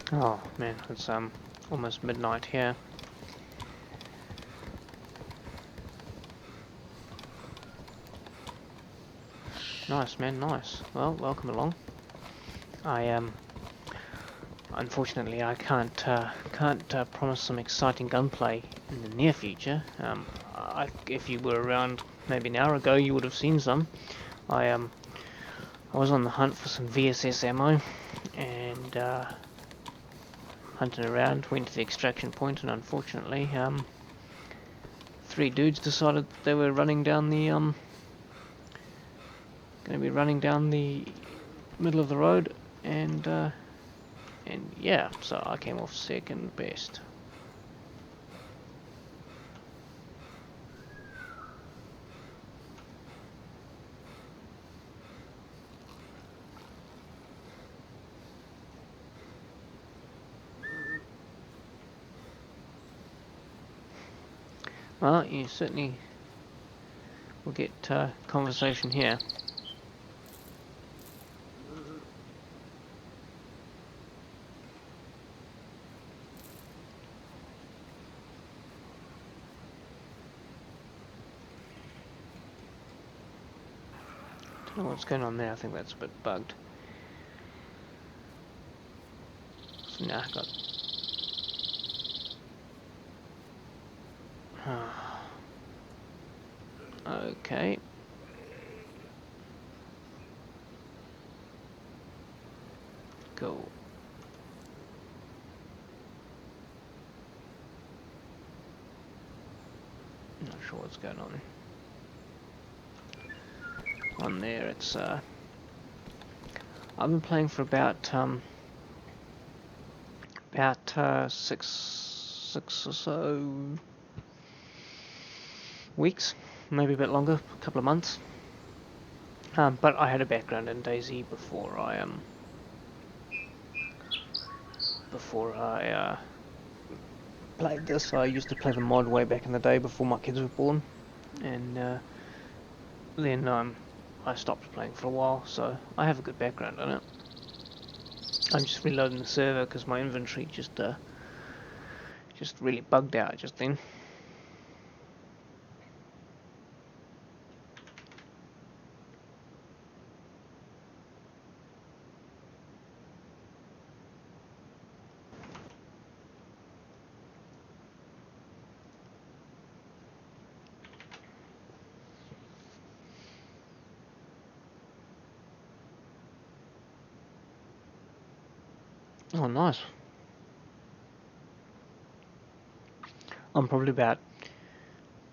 Oh man, it's almost midnight here. Nice man, nice. Well, welcome along. I unfortunately I can't promise some exciting gunplay in the near future. If you were around maybe an hour ago, you would have seen some. I was on the hunt for some VSS ammo and hunting around, went to the extraction point, and unfortunately, three dudes decided that they were running down the going to be running down the middle of the road, and yeah, so I came off second best. Well, you certainly will get conversation here. know what's going on there. I think that's a bit bugged. So now I've got... Okay. Go. Not sure what's going on. On there, it's I've been playing for about six or so weeks, maybe a bit longer, a couple of months. But I had a background in DayZ before I played this. I used to play the mod way back in the day before my kids were born, and then I stopped playing for a while, so I have a good background on it. I'm just reloading the server because my inventory just really bugged out just then. Oh, nice. I'm probably about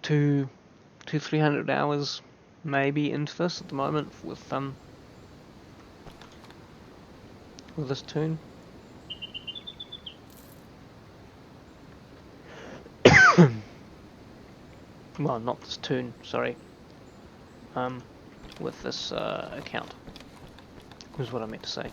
300 hours maybe into this at the moment with this tune. Well, not this tune, sorry. With this account was what I meant to say.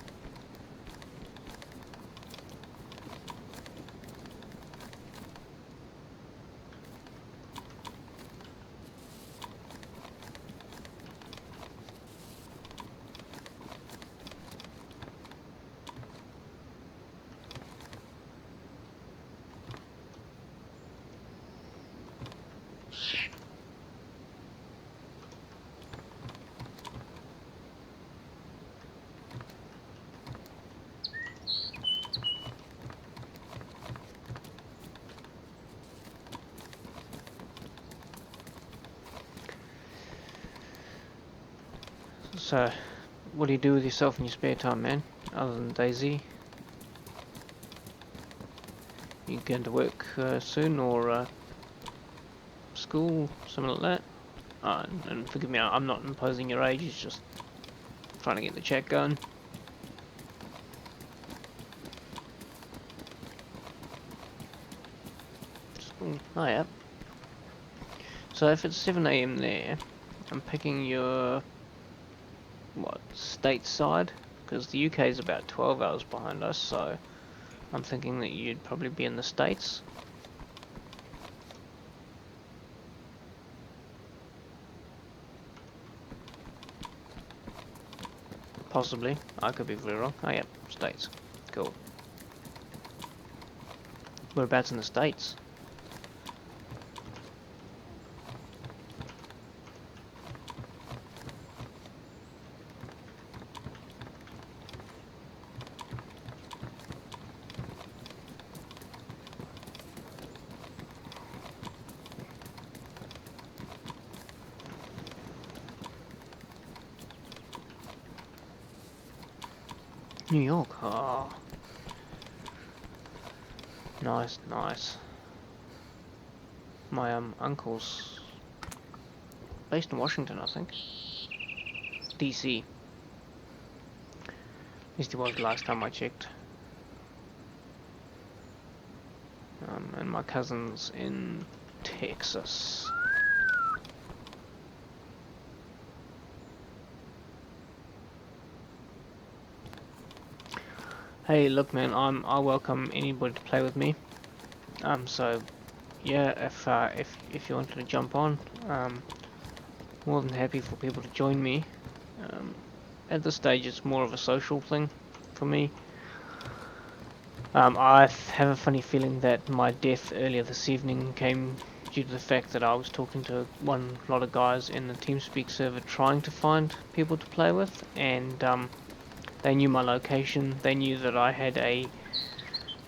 So, what do you do with yourself in your spare time, man? Other than DayZ? You going to work soon, or school, something like that? And forgive me, I'm not imposing your age, it's just trying to get the chat going. Oh yeah. So if it's 7 AM there, I'm picking your... what, stateside? Because the UK is about 12 hours behind us, so I'm thinking that you'd probably be in the States. Possibly. I could be very wrong. Oh yeah, States. Cool. Whereabouts in the States? New York, oh. Nice, nice. My uncle's based in Washington, I think. DC. At least he was the last time I checked. And my cousin's in Texas. Hey, look, man, I welcome anybody to play with me. So yeah, if you wanted to jump on, more than happy for people to join me. At this stage, it's more of a social thing for me. I have a funny feeling that my death earlier this evening came due to the fact that I was talking to one lot of guys in the TeamSpeak server trying to find people to play with, and they knew my location. They knew that I had a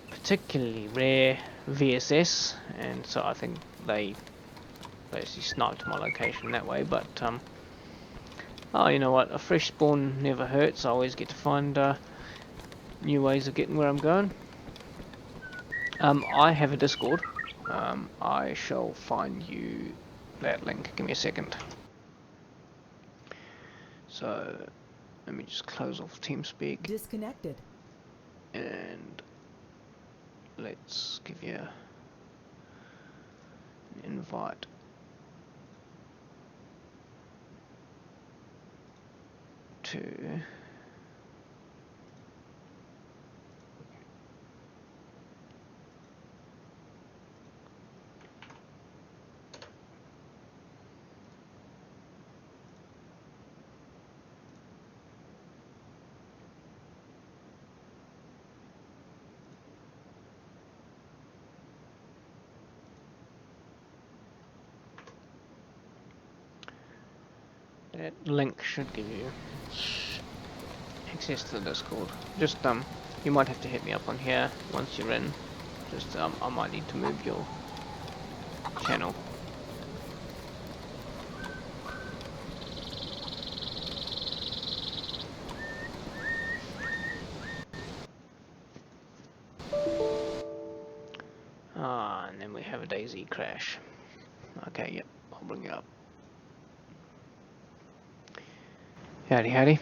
particularly rare VSS, and so I think they basically sniped my location that way. But oh, you know what? A fresh spawn never hurts. I always get to find new ways of getting where I'm going. I have a Discord. I shall find you that link. Give me a second. So let me just close off TeamSpeak Disconnected. and let's give you an invite. To that link should give you access to the Discord. Just you might have to hit me up on here once you're in. Just I might need to move your channel. Ah, and then we have a DayZ crash. Okay, yep, I'll bring you up. Howdy, howdy.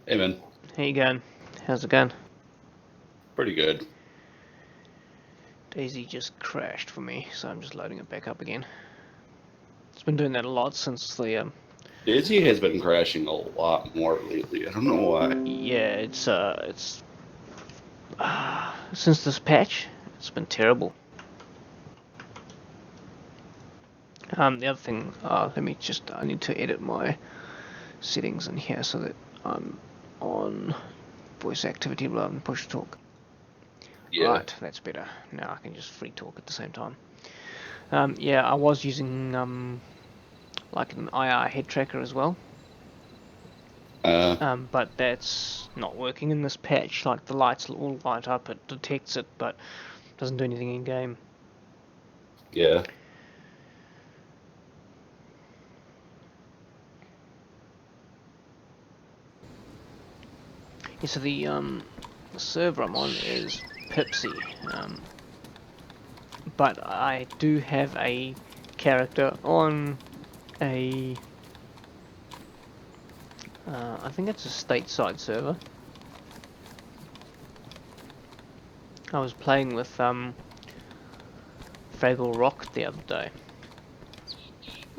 Hey man, How you going? How's it going? pretty good. DayZ just crashed for me, so I'm just loading it back up again. It's been doing that a lot since the DayZ has been crashing a lot more lately. I don't know why. yeah, it's since this patch, it's been terrible. The other thing, I need to edit my settings in here so that I'm on voice activity rather than push talk. Yeah. Right, that's better. Now I can just free talk at the same time. Yeah, I was using like an IR head tracker as well. But that's not working in this patch. Like the lights all light up, it detects it, but doesn't do anything in game. Yeah. Yeah, so the server I'm on is Pipsy, but I do have a character on a I think it's a stateside server. I was playing with Fraggle Rock the other day.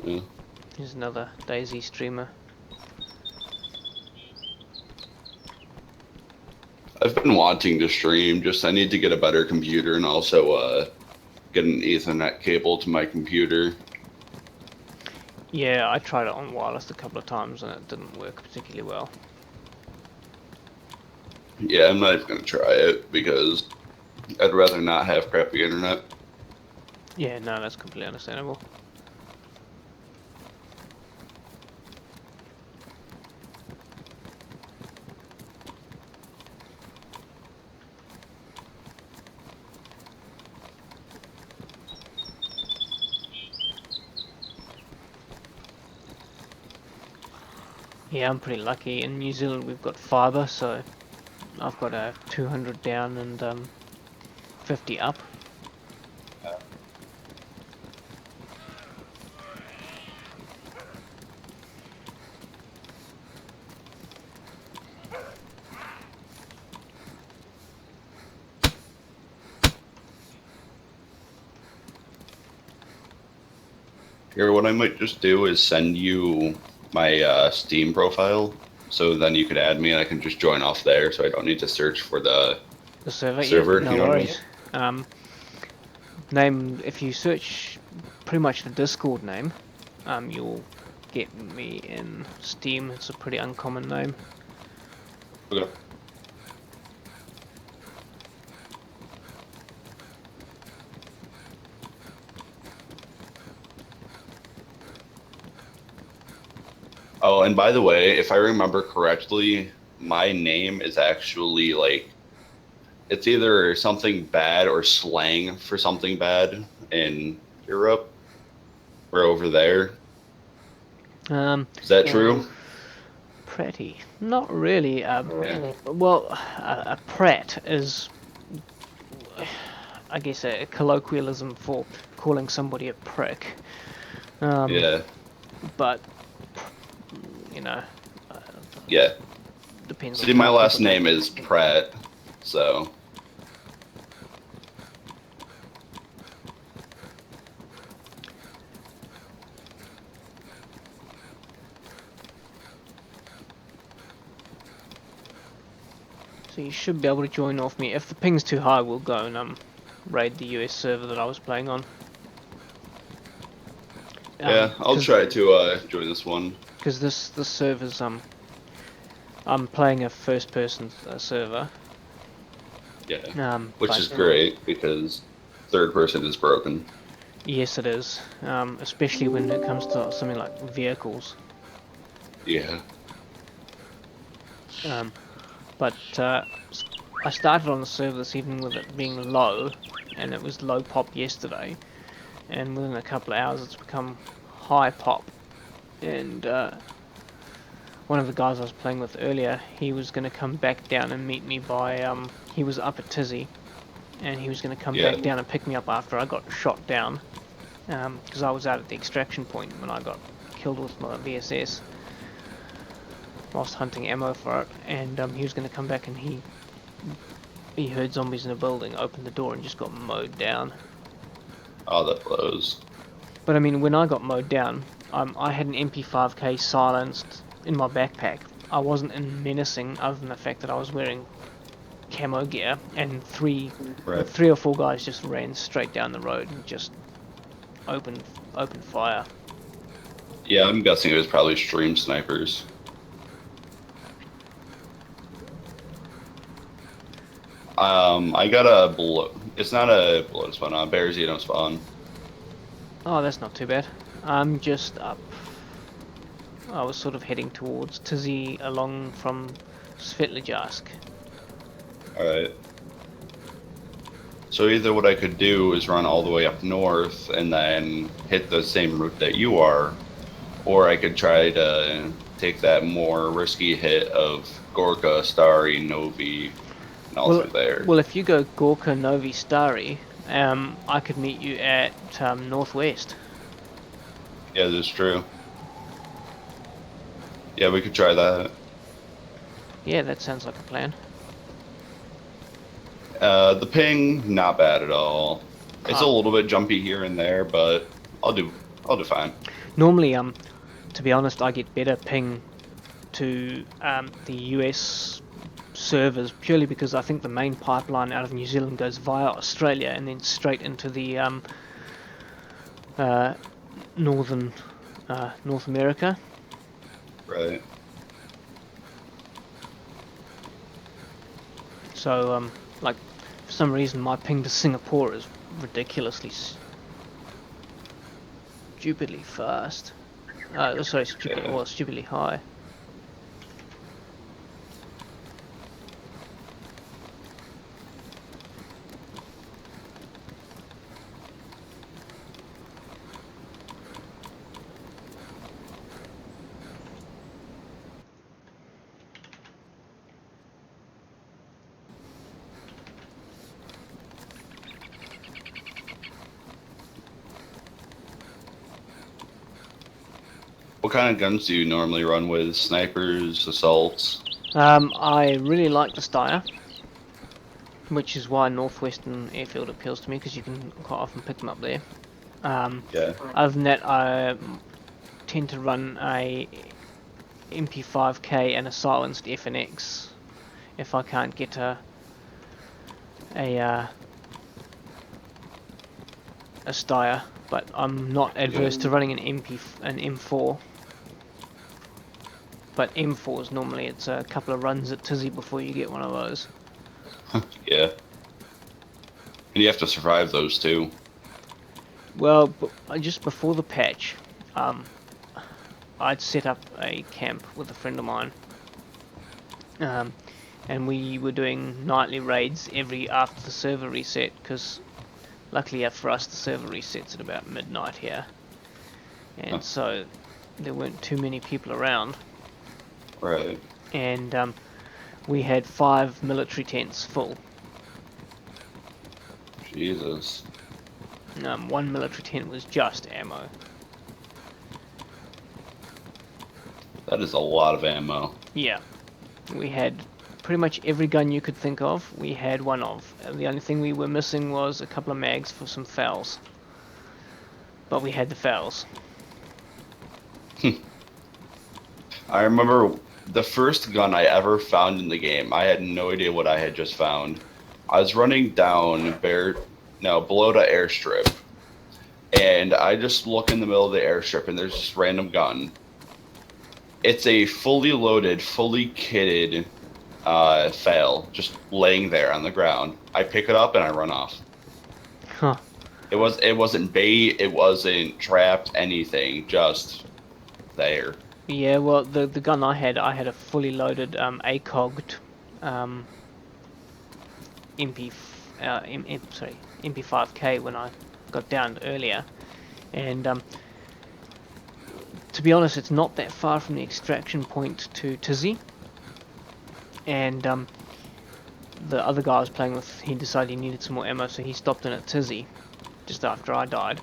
Yeah. Here's another DayZ streamer. I've been wanting to stream, just I need to get a better computer and also get an Ethernet cable to my computer. Yeah, I tried it on wireless a couple of times and it didn't work particularly well. Yeah, I'm not even gonna try it because I'd rather not have crappy internet. Yeah, no, that's completely understandable. Yeah, I'm pretty lucky. In New Zealand we've got fibre, so I've got a 200 down and 50 up. Here, what I might just do is send you my Steam profile, so then you could add me and I can just join off there, so I don't need to search for the The server, server. yeah, You no know what I mean? worries. name, if you search pretty much the Discord name, you'll get me in Steam. It's a pretty uncommon name. Okay. Oh, and by the way, if I remember correctly, my name is actually like, it's either something bad or slang for something bad in Europe or over there. Is that true? Pretty. Not really. Well, a prat is, I guess, a colloquialism for calling somebody a prick. Yeah. But, you know, Yeah. depends See, on my how last people name think. is Pratt, so. So you should be able to join off me. If the ping's too high, we'll go and raid the US server that I was playing on. Yeah, I'll try to join this one. Because this server's I'm playing a first-person server. Yeah. Which but- is great because third person is broken. Yes, it is. Especially when it comes to something like vehicles. Yeah. But I started on the server this evening with it being low, and it was low pop yesterday. And within a couple of hours, it's become high pop. And one of the guys I was playing with earlier, he was going to come back down and meet me by, he was up at Tizzy, and he was going to come Yeah. back down and pick me up after I got shot down, because I was out at the extraction point when I got killed with my VSS, whilst hunting ammo for it, and he was going to come back, and he heard zombies in a building, opened the door, and just got mowed down. Oh, that blows. But I mean, when I got mowed down, I had an MP5K silenced in my backpack. I wasn't in menacing, other than the fact that I was wearing camo gear, and three or four guys just ran straight down the road and just opened fire. Yeah, I'm guessing it was probably stream snipers. I got a it's not a blood spawn, bear Xeno spawn. Oh, that's not too bad. I'm just up. I was sort of heading towards Tizzy along from Svetlojarsk. Alright. So either what I could do is run all the way up north and then hit the same route that you are, or I could try to take that more risky hit of Gorka, Starry, Novi, and all through there. Well, if you go Gorka, Novi, Starry, I could meet you at Northwest. Yeah, that's true. Yeah, we could try that. Yeah, that sounds like a plan. The ping, not bad at all. It's a little bit jumpy here and there, but I'll do fine. Normally, to be honest, I get better ping to the US servers purely because I think the main pipeline out of New Zealand goes via Australia and then straight into the North America. Right. So like for some reason my ping to Singapore is ridiculously stupidly fast. Sorry, stupidly high. What kind of guns do you normally run with? Snipers, assaults? I really like the Steyr, which is why Northwestern Airfield appeals to me, because you can quite often pick them up there. Yeah. Other than that, I tend to run a MP5K and a silenced FNX if I can't get a a Steyr, but I'm not adverse to running an M4. But M4s normally it's a couple of runs at Tizzy before you get one of those. Yeah. And you have to survive those too. Well, just before the patch, I'd set up a camp with a friend of mine, and we were doing nightly raids after the server reset, because luckily for us the server resets at about midnight here, and so there weren't too many people around. Right. And we had 5 military tents full. Jesus. One military tent was just ammo. That is a lot of ammo. Yeah, we had pretty much every gun you could think of, we had one of. The only thing we were missing was a couple of mags for some fowls. But we had the fowls. I remember the first gun I ever found in the game. I had no idea what I had just found. I was running down below the airstrip, and I just look in the middle of the airstrip, and there's this random gun. It's a fully loaded, fully kitted fail, just laying there on the ground. I pick it up and I run off. Huh. It wasn't bait, it wasn't trapped, anything, just there. Yeah, well, the gun I had a fully loaded ACOG'd MP5K when I got down earlier, and to be honest, it's not that far from the extraction point to Tizzy, and the other guy I was playing with, he decided he needed some more ammo, so he stopped in at Tizzy just after I died.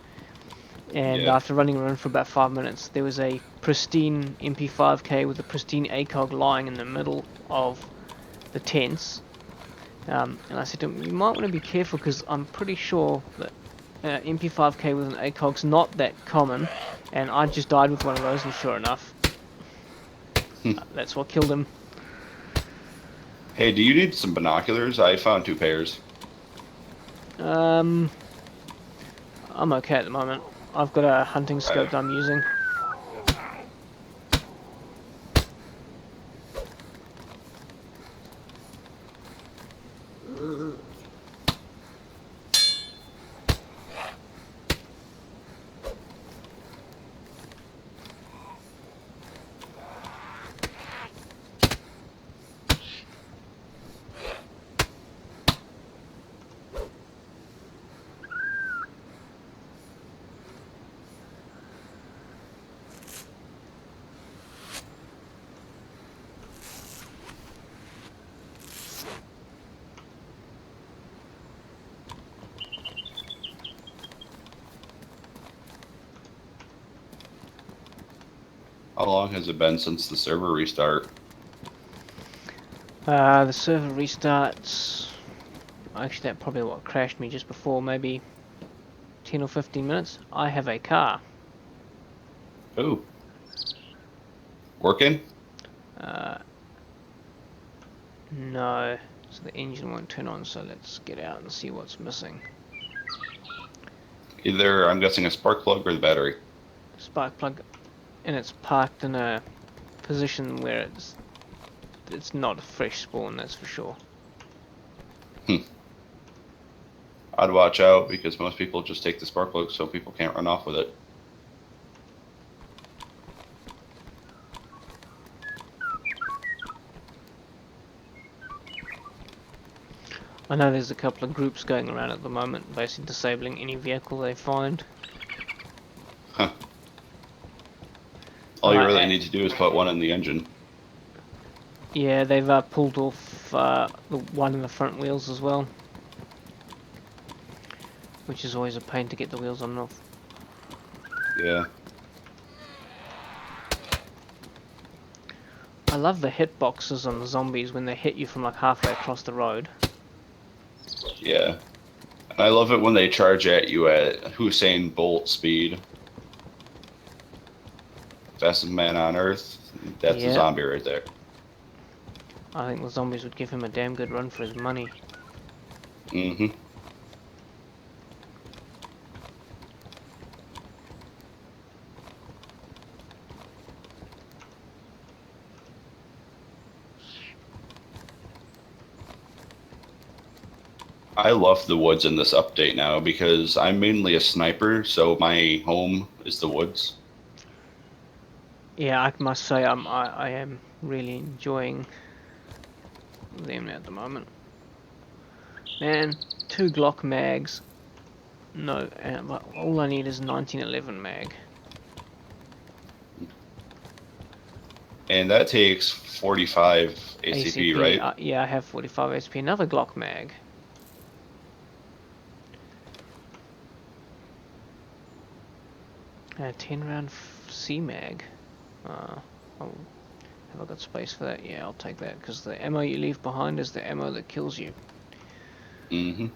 And after running around for about 5 minutes, there was a pristine MP5K with a pristine ACOG lying in the middle of the tents. And I said to him, you might want to be careful, because I'm pretty sure that MP5K with an ACOG's not that common. And I just died with one of those, and sure enough, that's what killed him. Hey, do you need some binoculars? I found 2 pairs. I'm okay at the moment. I've got a hunting scope that I'm using. How long has it been since the server restart? The server restarts. Actually, that probably what crashed me just before, maybe 10 or 15 minutes. I have a car. Oh. Working? No. So the engine won't turn on, so let's get out and see what's missing. Either, I'm guessing, a spark plug or the battery. Spark plug, and it's parked in a position where it's not a fresh spawn, that's for sure. I'd watch out, because most people just take the spark plug so people can't run off with it. I know there's a couple of groups going around at the moment, basically disabling any vehicle they find. Huh. All you really need to do is put one in the engine. Yeah, they've pulled off the one in the front wheels as well, which is always a pain to get the wheels on and off. Yeah. I love the hitboxes on the zombies when they hit you from like halfway across the road. Yeah. And I love it when they charge at you at Hussein Bolt speed. Fastest man on earth. That's a zombie right there. I think the zombies would give him a damn good run for his money. Mm-hmm. I love the woods in this update now because I'm mainly a sniper, so my home is the woods. Yeah, I must say I am really enjoying them at the moment. Man, 2 Glock mags. No, all I need is 1911 mag. And that takes 45 ACP, right? Yeah, I have 45 ACP. Another Glock mag. A 10 round C mag. Oh, have I got space for that? Yeah, I'll take that because the ammo you leave behind is the ammo that kills you. Mm-hmm.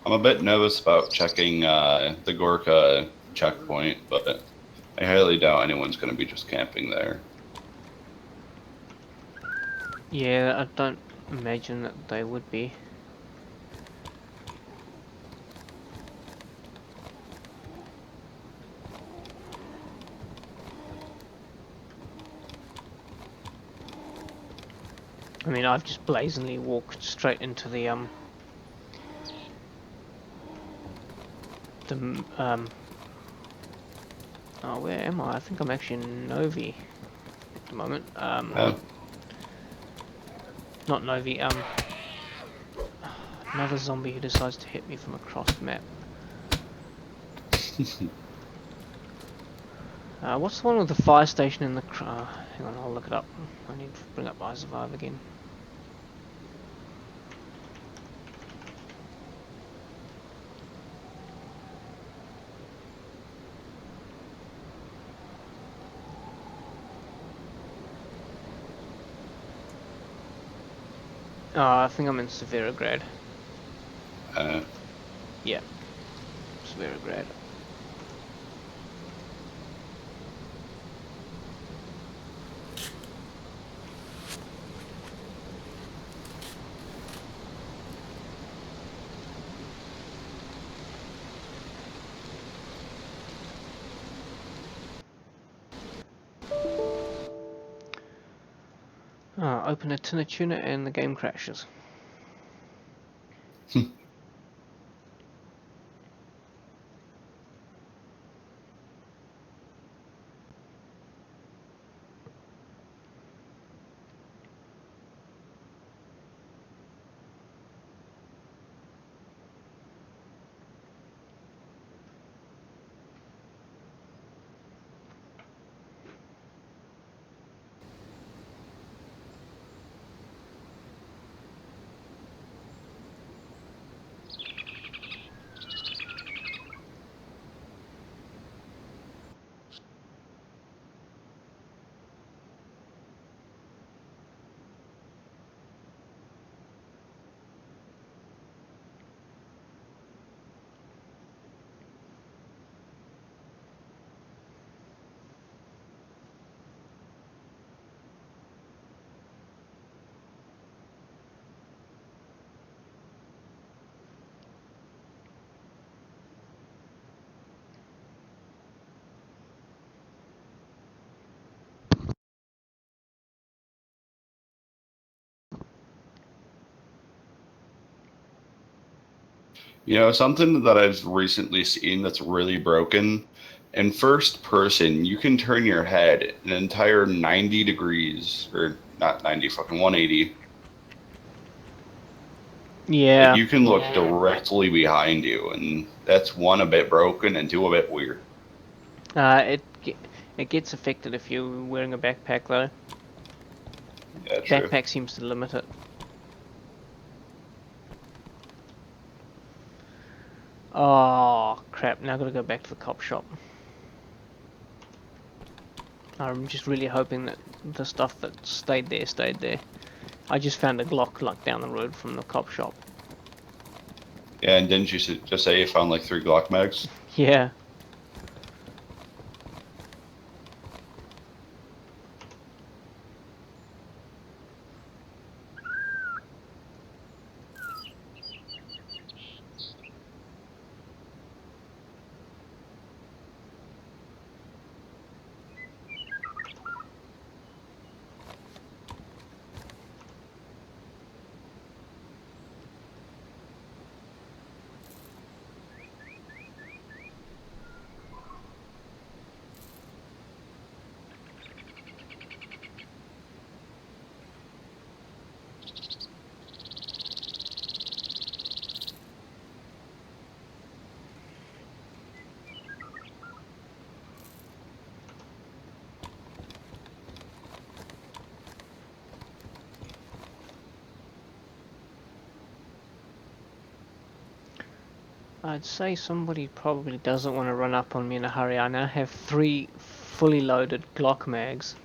I'm a bit nervous about checking the Gorka checkpoint, but I highly doubt anyone's going to be just camping there. Yeah, I don't imagine that they would be. I mean, I've just blazingly walked straight into the oh, where am I? I think I'm actually in Novi at the moment. Not Novi, another zombie who decides to hit me from across the map. What's the one with the fire station in the hang on, I'll look it up. I need to bring up iSurvive again. I think I'm in Severograd. Yeah, Severograd. Open a tin of tuna and the game crashes. You know, something that I've recently seen that's really broken. In first person, you can turn your head an entire 90 degrees, or not 90, fucking 180. Yeah. Like, you can look directly behind you, and that's one, a bit broken, and two, a bit weird. It gets affected if you're wearing a backpack though. Yeah, true. Backpack seems to limit it. Oh crap, now I've got to go back to the cop shop. I'm just really hoping that the stuff that stayed there, stayed there. I just found a Glock like down the road from the cop shop. Yeah, and didn't you just say you found like 3 Glock mags? Yeah. I'd say somebody probably doesn't want to run up on me in a hurry. I now have 3 fully loaded Glock mags.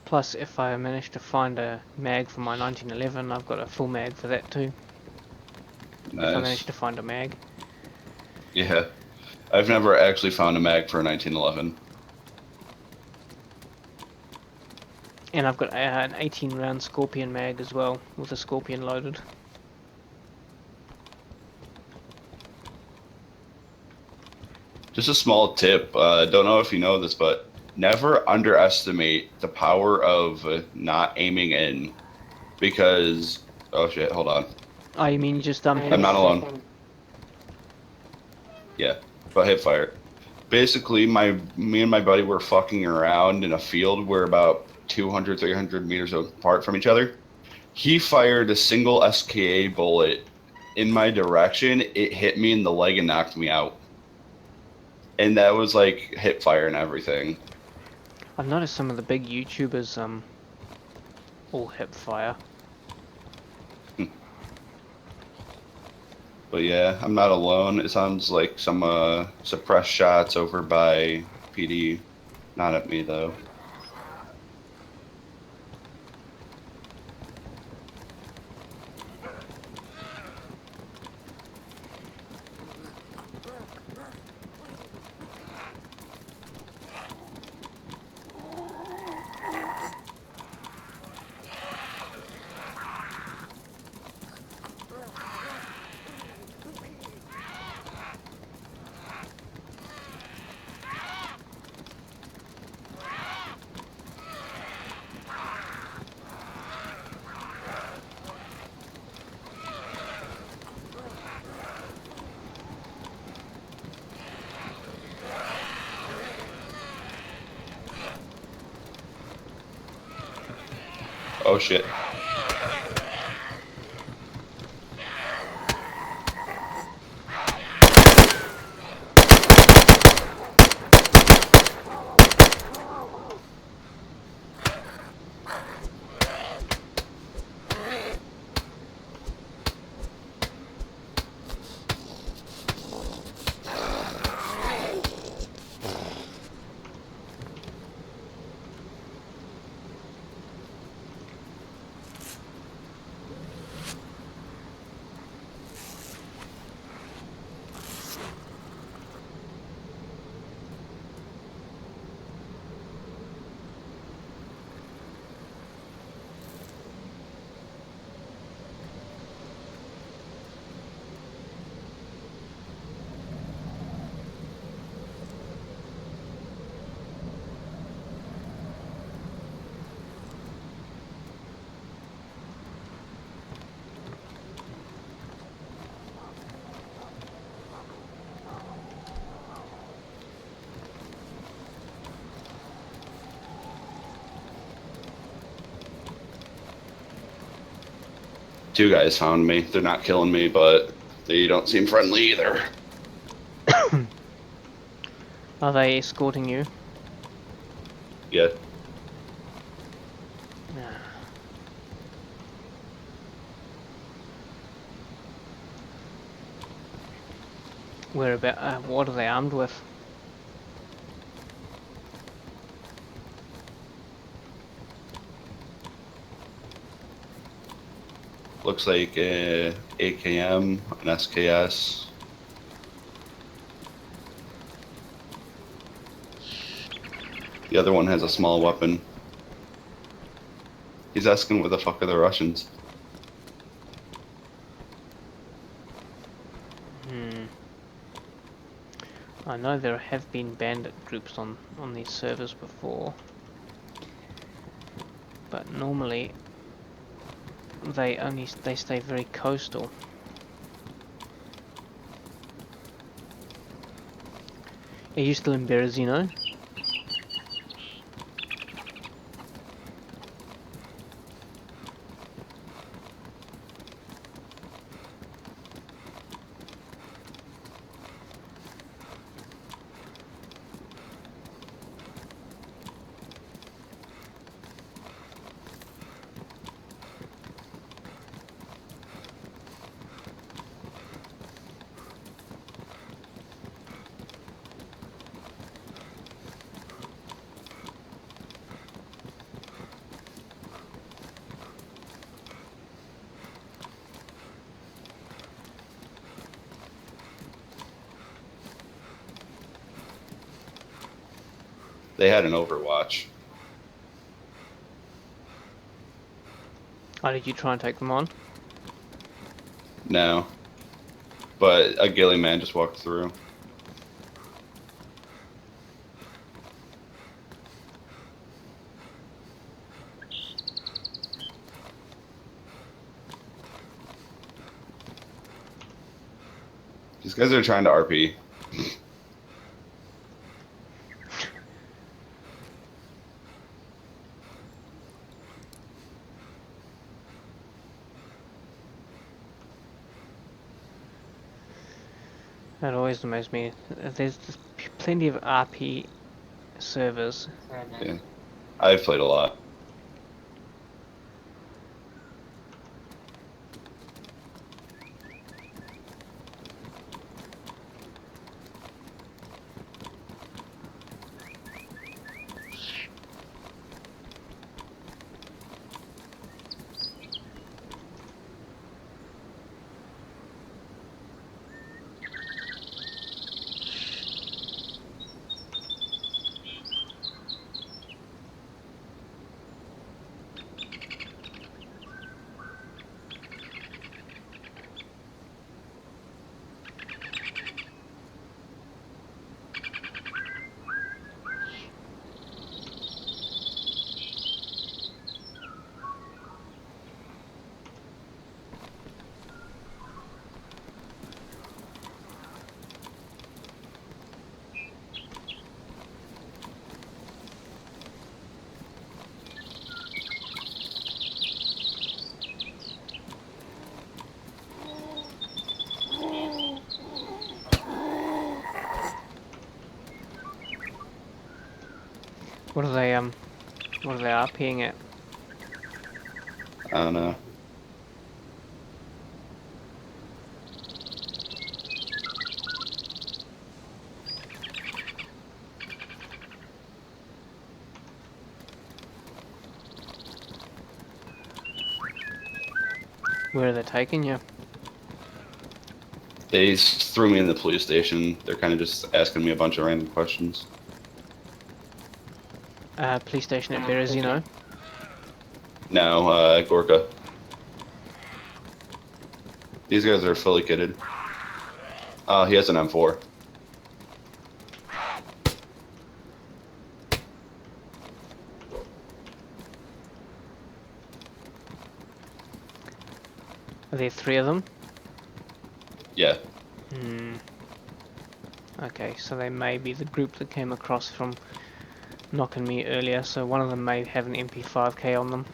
Plus, if I manage to find a mag for my 1911, I've got a full mag for that too. If I Nice. manage to find a mag. Yeah. I've never actually found a mag for a 1911. And I've got an 18 round Scorpion mag as well, with a Scorpion loaded. Just a small tip. Don't know if you know this, but never underestimate the power of not aiming in, because oh shit, hold on. Oh, you mean just I'm not alone. Yeah, but hip fire. Basically, me and my buddy were fucking around in a field. We're about 200, 300 meters apart from each other. He fired a single SKA bullet in my direction. It hit me in the leg and knocked me out. And that was like hip fire and everything. I've noticed some of the big YouTubers all hip fire. But yeah, I'm not alone. It sounds like some suppressed shots over by PD. Not at me though. Oh shit. Two guys found me. They're not killing me, but they don't seem friendly either. Are they escorting you? Yeah. Nah. Where about? What are they armed with? Looks like AKM, an SKS. The other one has a small weapon. He's asking where the fuck are the Russians? I know there have been bandit groups on these servers before, but normally they stay very coastal. Are you still in Berezino? They had an Overwatch. Oh, did you try and take them on? No. But a ghillie man just walked through. These guys are trying to RP. That always amazes me. There's plenty of RP servers. Yeah. I've played a lot. What are they RPing at? I don't know. Where are they taking you? They threw me in the police station. They're kind of just asking me a bunch of random questions. Police station at Berezino. No, Gorka. These guys are fully kitted. He has an M4. Are there 3 of them? Yeah. Hmm. Okay, so they may be the group that came across from knocking me earlier, so one of them may have an MP5K on them.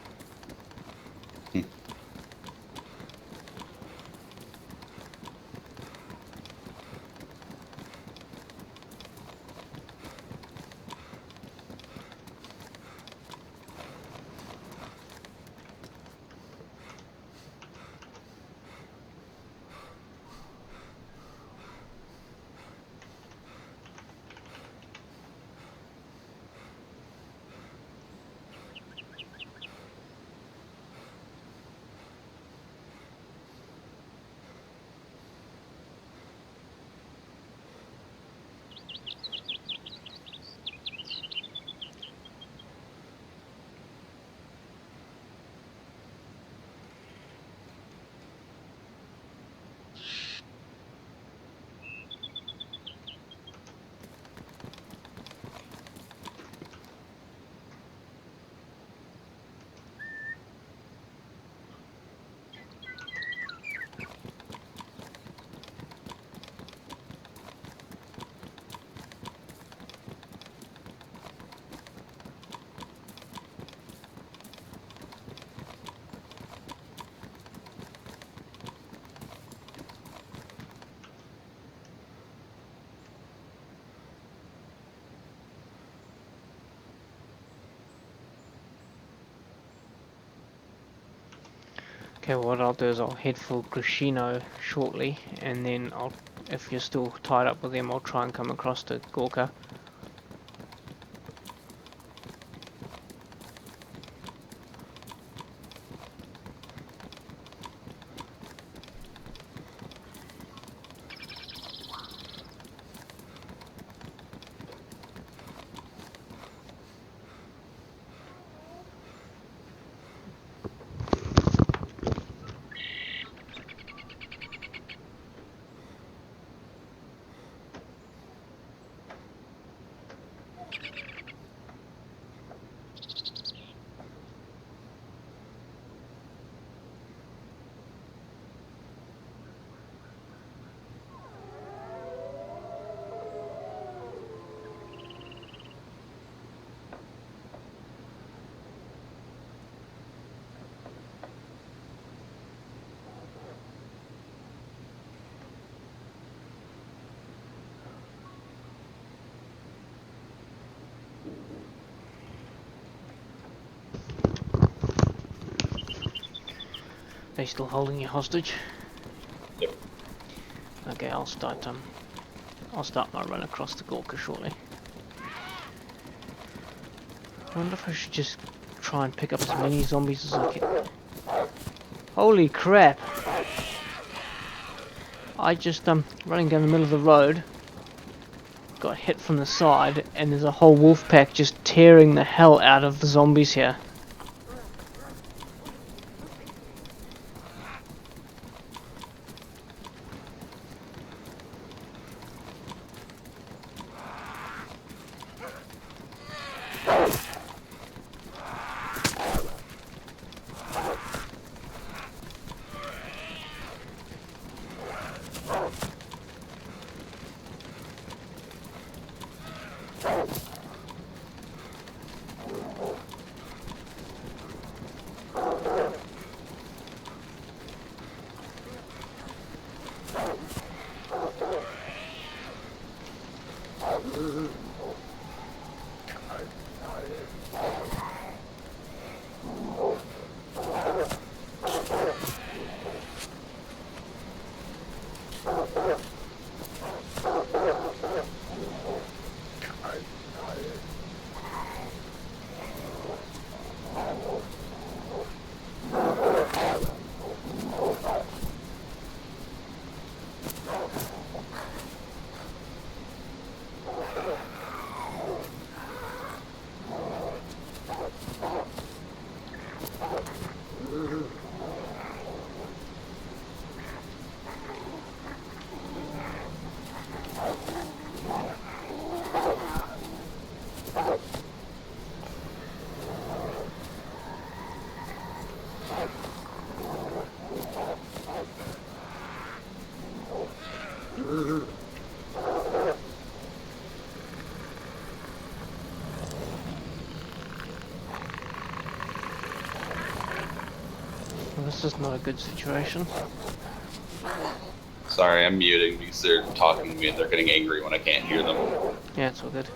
Okay, what I'll do is I'll head for Grishino shortly, and then if you're still tied up with them, I'll try and come across to Gorka. They still holding you hostage? Yep. Okay, I'll start my run across the Gorka shortly. I wonder if I should just try and pick up as many zombies as I can. Holy crap! I just running down the middle of the road, got hit from the side, and there's a whole wolf pack just tearing the hell out of the zombies here. Well, this is not a good situation. Sorry, I'm muting because they're talking to me and they're getting angry when I can't hear them. Yeah, it's all good.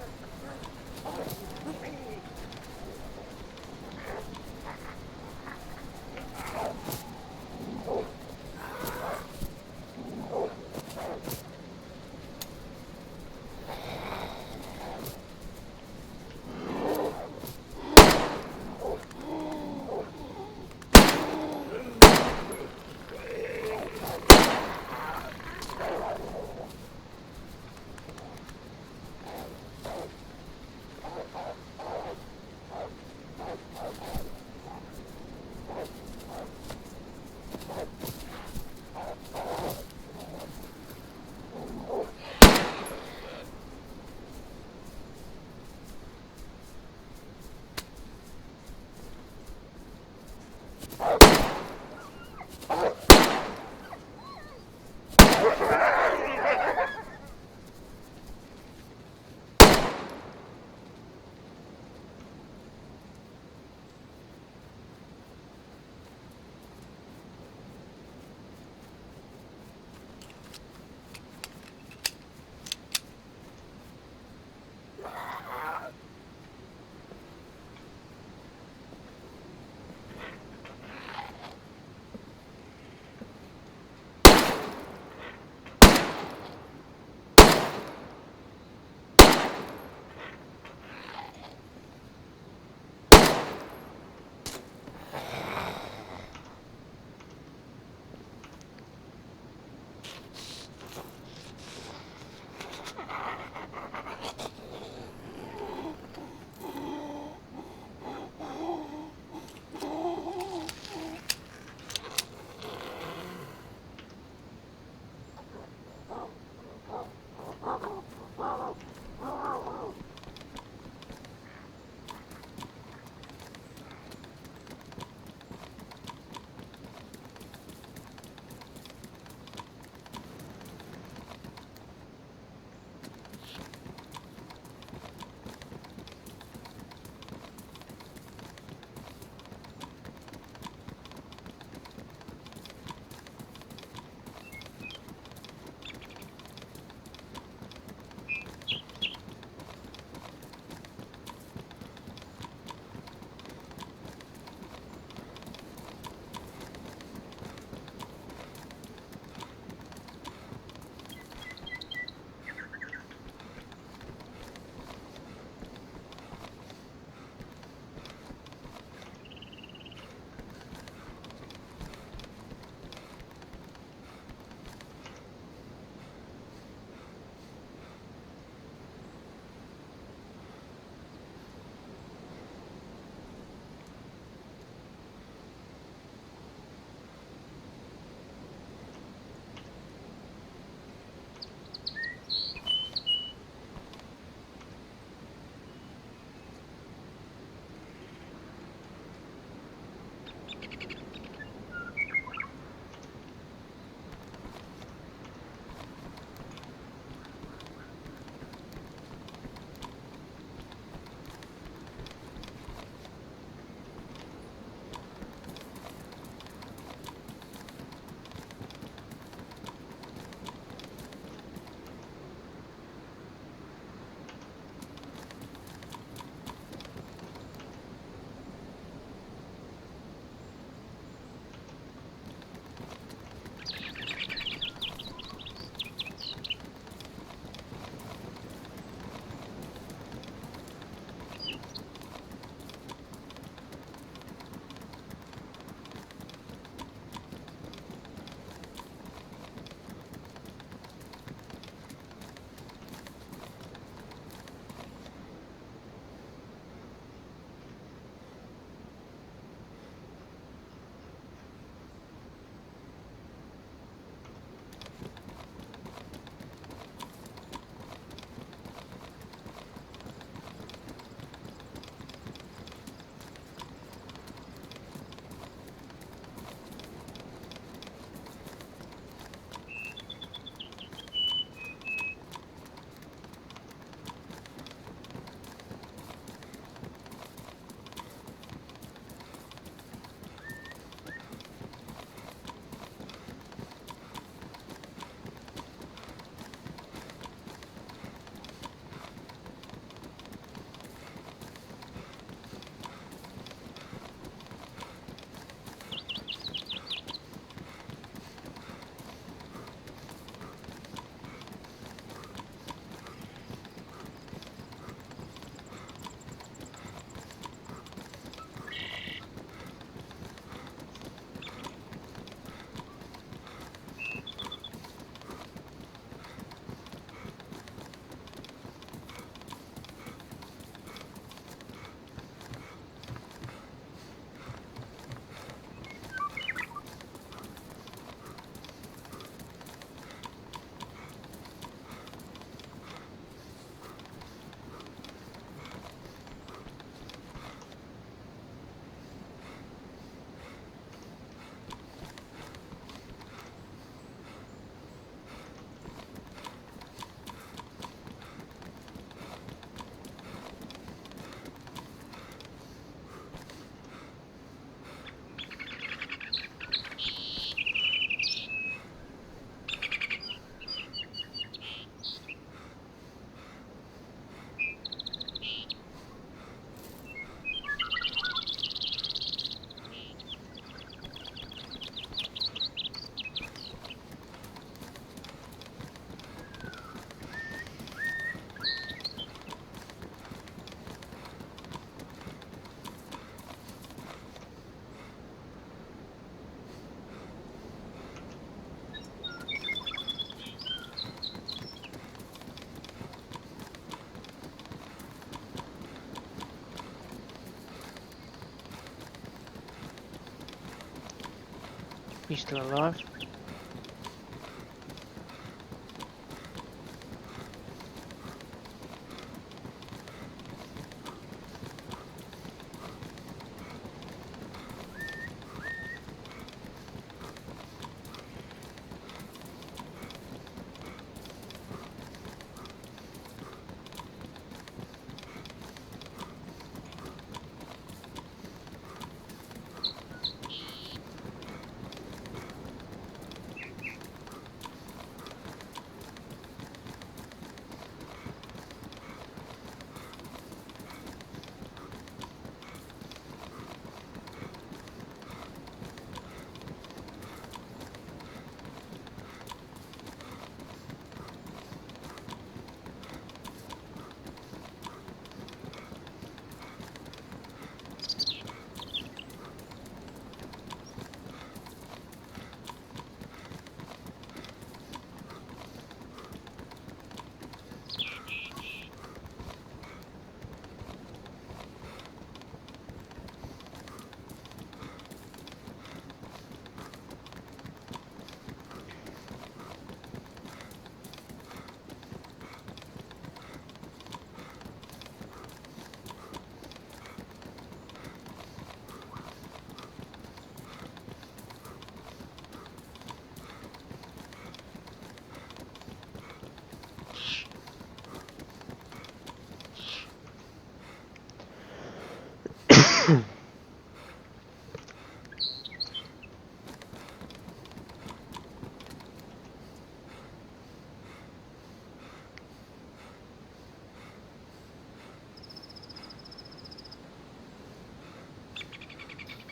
You still alive?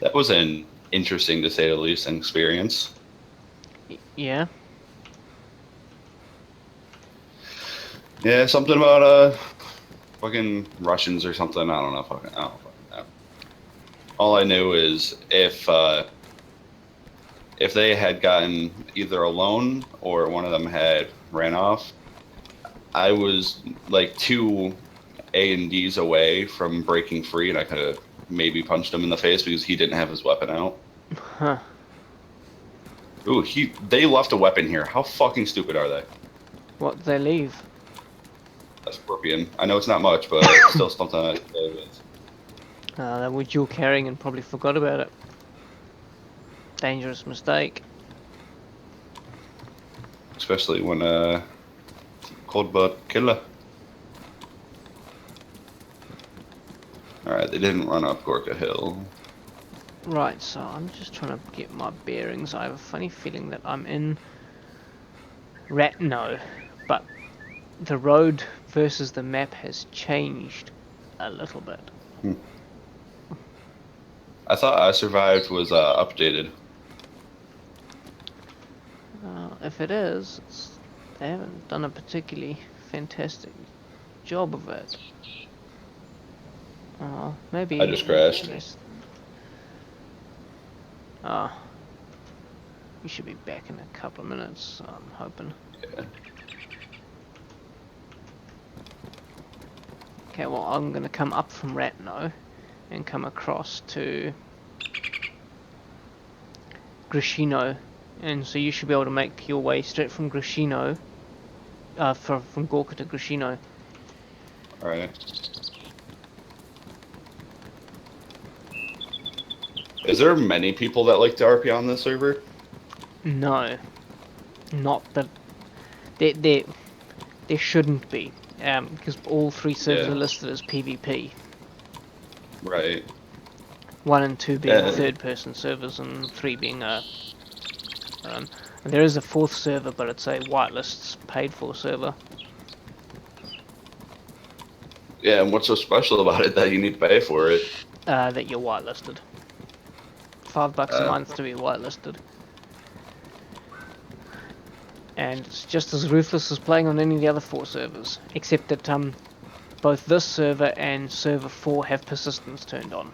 That was an interesting, to say the least, experience. Yeah. Yeah, something about fucking Russians or something. I don't know. I don't fucking know. All I knew is if they had gotten either a loan or one of them had ran off, I was like 2 A&Ds away from breaking free, and I could have maybe punched him in the face because he didn't have his weapon out. Huh. Ooh, they left a weapon here. How fucking stupid are they? What did they leave? A Scorpion. I know it's not much, but it's still something I play with. They were dual carrying and probably forgot about it. Dangerous mistake. Especially when cold blood killer. Alright, they didn't run up Gorka Hill. Right, so I'm just trying to get my bearings. I have a funny feeling that I'm in Ratno, but the road versus the map has changed a little bit. I thought I Survived was updated. If it is, they haven't done a particularly fantastic job of it. Maybe I just crashed. We should be back in a couple of minutes, I'm hoping. Yeah. Okay, well, I'm going to come up from Ratno and come across to Grishino, and so you should be able to make your way straight from Grishino, from Gorka to Grishino. Alright. Is there many people that like to RP on this server? No, not that. There shouldn't be, because all 3 servers Yeah. are listed as PvP. Right. 1 and 2 being third-person servers, and 3 being there is a 4th server, but it's a whitelists paid-for server. Yeah, and what's so special about it that you need to pay for it? That you're whitelisted. $5 a month to be whitelisted. And it's just as ruthless as playing on any of the other 4 servers, except that both this server and server 4 have persistence turned on.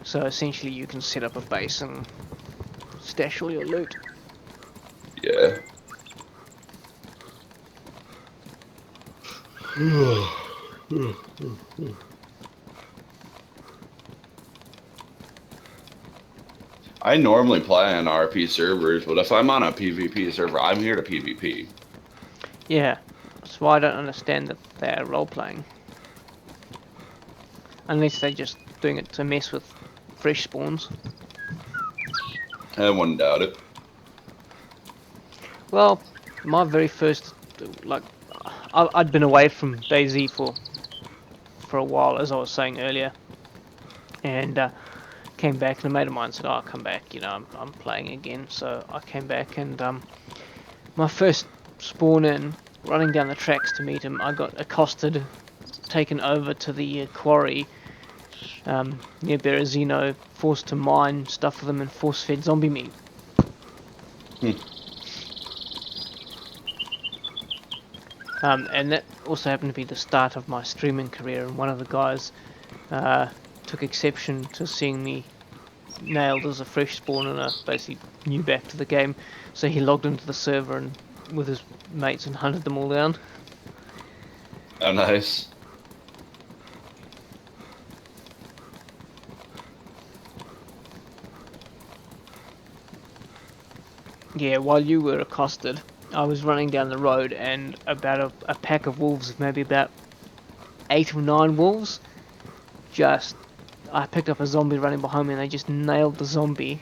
So essentially you can set up a base and stash all your loot. Yeah. I normally play on RP servers, but if I'm on a PvP server, I'm here to PvP. Yeah, that's why I don't understand that they're role-playing. Unless they're just doing it to mess with fresh spawns. I wouldn't doubt it. Well, my very first, like, I'd been away from DayZ for a while, as I was saying earlier, and came back, and a mate of mine said, "Oh, I'll come back, you know, I'm playing again." So I came back, and my first spawn in, running down the tracks to meet him, I got accosted, taken over to the quarry near Berezino, forced to mine stuff for them, and force-fed zombie meat. And that also happened to be the start of my streaming career, and one of the guys took exception to seeing me nailed as a fresh spawner, basically new back to the game, so he logged into the server and with his mates and hunted them all down. Oh, nice. Yeah, while you were accosted, I was running down the road, and about a pack of wolves, maybe about 8 or 9 wolves, I picked up a zombie running behind me, and they just nailed the zombie.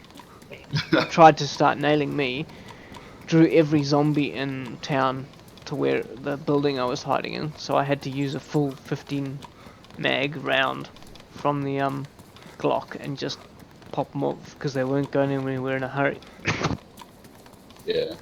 Tried to start nailing me, drew every zombie in town to where the building I was hiding in, so I had to use a full 15 mag round from the Glock and just pop them off because they weren't going anywhere in a hurry. Yeah.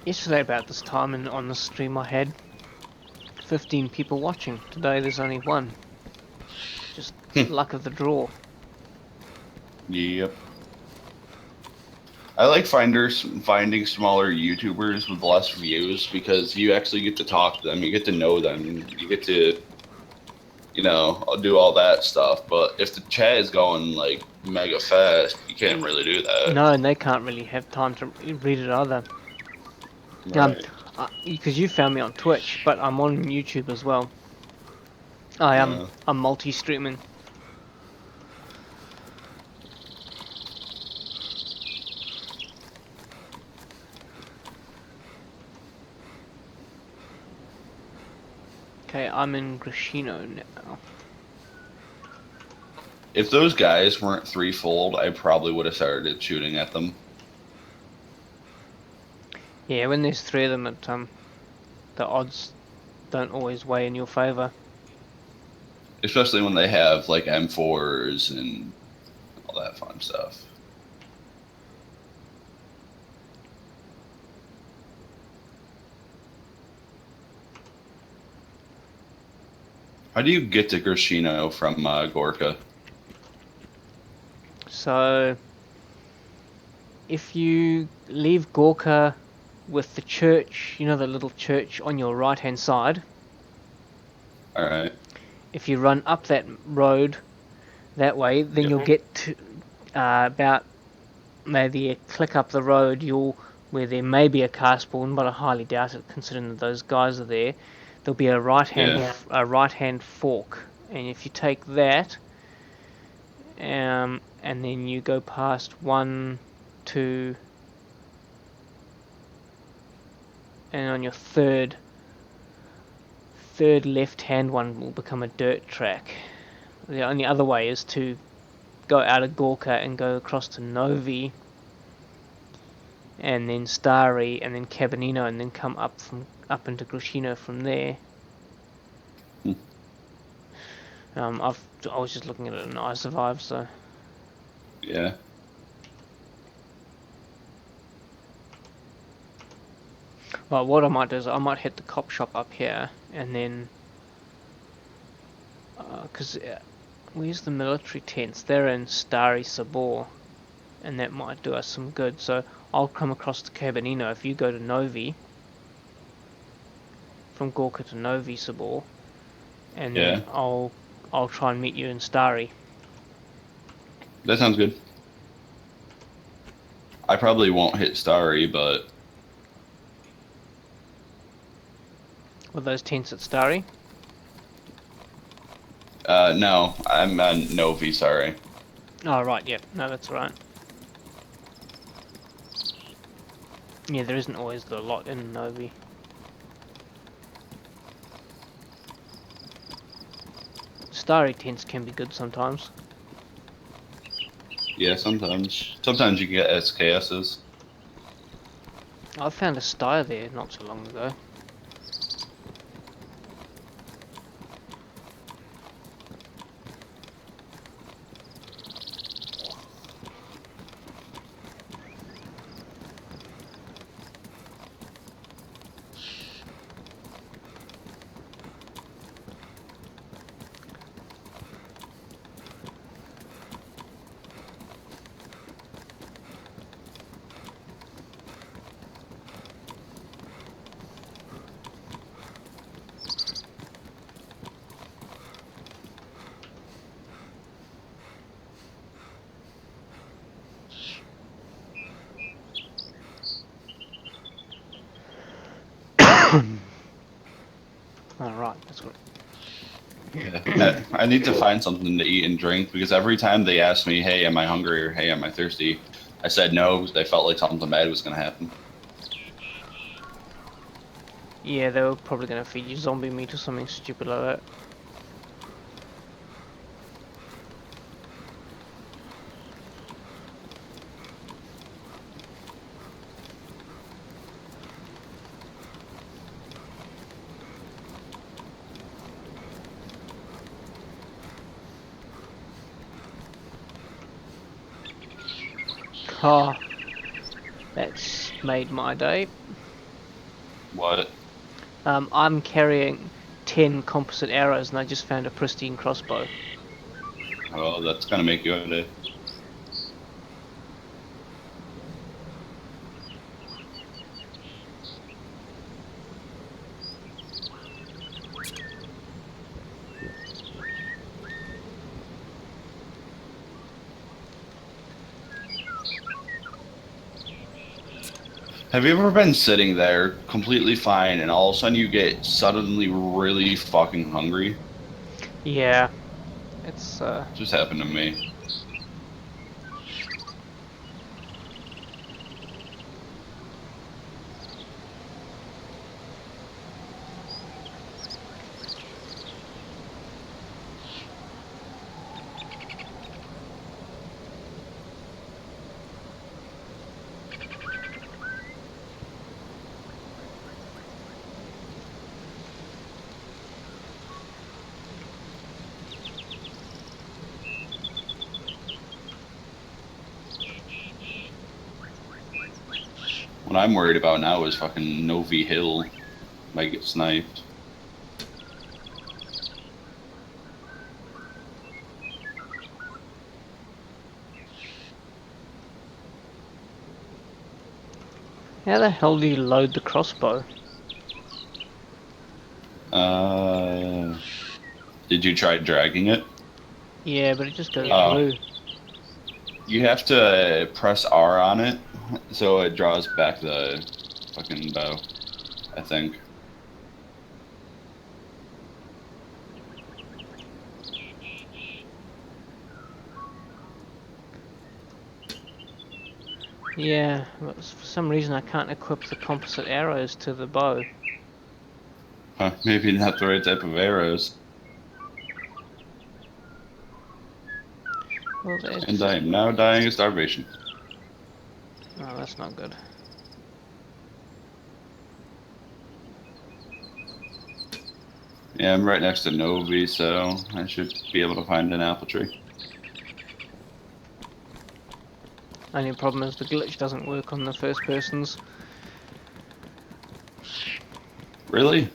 Yesterday about this time and on the stream I had 15 people watching. Today there's only 1. Just luck of the draw. Yep. I like finding smaller YouTubers with less views because you actually get to talk to them, you get to know them, you get to, you know, do all that stuff. But if the chat is going like mega fast, you can't really do that. No, and they can't really have time to read it either. Right. Because you found me on Twitch, but I'm on YouTube as well. I'm multi-streaming. Okay, I'm in Grishino now. If those guys weren't threefold, I probably would have started shooting at them. Yeah, when there's 3 of them, the odds don't always weigh in your favor. Especially when they have like M4s and all that fun stuff. How do you get to Grishino from Gorka? So, if you leave Gorka with the church, you know, the little church on your right hand side. Alright. If you run up that road that way, then you'll get to about maybe a click up the road, where there may be a car spawn, but I highly doubt it considering that those guys are there. There'll be a right hand fork, and if you take that and then you go past 1, 2, and on your third left hand one will become a dirt track. The only other way is to go out of Gorka and go across to Novi, and then Starry, and then Cabanino, and then come up into Grishino from there. I was just looking at it and I survived, so Yeah. well, what I might do is I might hit the cop shop up here, and then because where's the military tents? They're in Starry Sabor, and that might do us some good. So I'll come across to Cabanino if you go to Novi, from Gorka to Novi Sabor, and then I'll try and meet you in Starry. That sounds good. I probably won't hit Starry, but Were those tents at Starry? No, I'm on Novi, sorry. Oh, right, yep. No, that's right. Yeah, there isn't always a lot in Novi. Starry tents can be good sometimes. Yeah, sometimes. Sometimes you can get SKSs. I found a Steyr there not so long ago. Alright, that's good. Yeah. I need to find something to eat and drink because every time they ask me, hey, am I hungry or hey, am I thirsty? I said no. They felt like something bad was going to happen. Yeah, they were probably gonna feed you zombie meat or something stupid like that. Oh, that's made my day. What? I'm carrying 10 composite arrows and I just found a pristine crossbow. Oh, that's going to make you a day. Have you ever been sitting there completely fine and all of a sudden you get suddenly really fucking hungry? Yeah, it's Just happened to me. What I'm worried about now is fucking Novi Hill might get sniped. how the hell do you load the crossbow? Did you try dragging it? Yeah, but it just goes Oh. blue. You have to press R on it, so it draws back the fucking bow, I think. Yeah, but for some reason I can't equip the composite arrows to the bow. Huh, maybe not the right type of arrows. Well, that's... And I am now dying of starvation. Oh, that's not good. Yeah, I'm right next to Novi, so I should be able to find an apple tree. Only problem is the glitch doesn't work on the first persons. Really?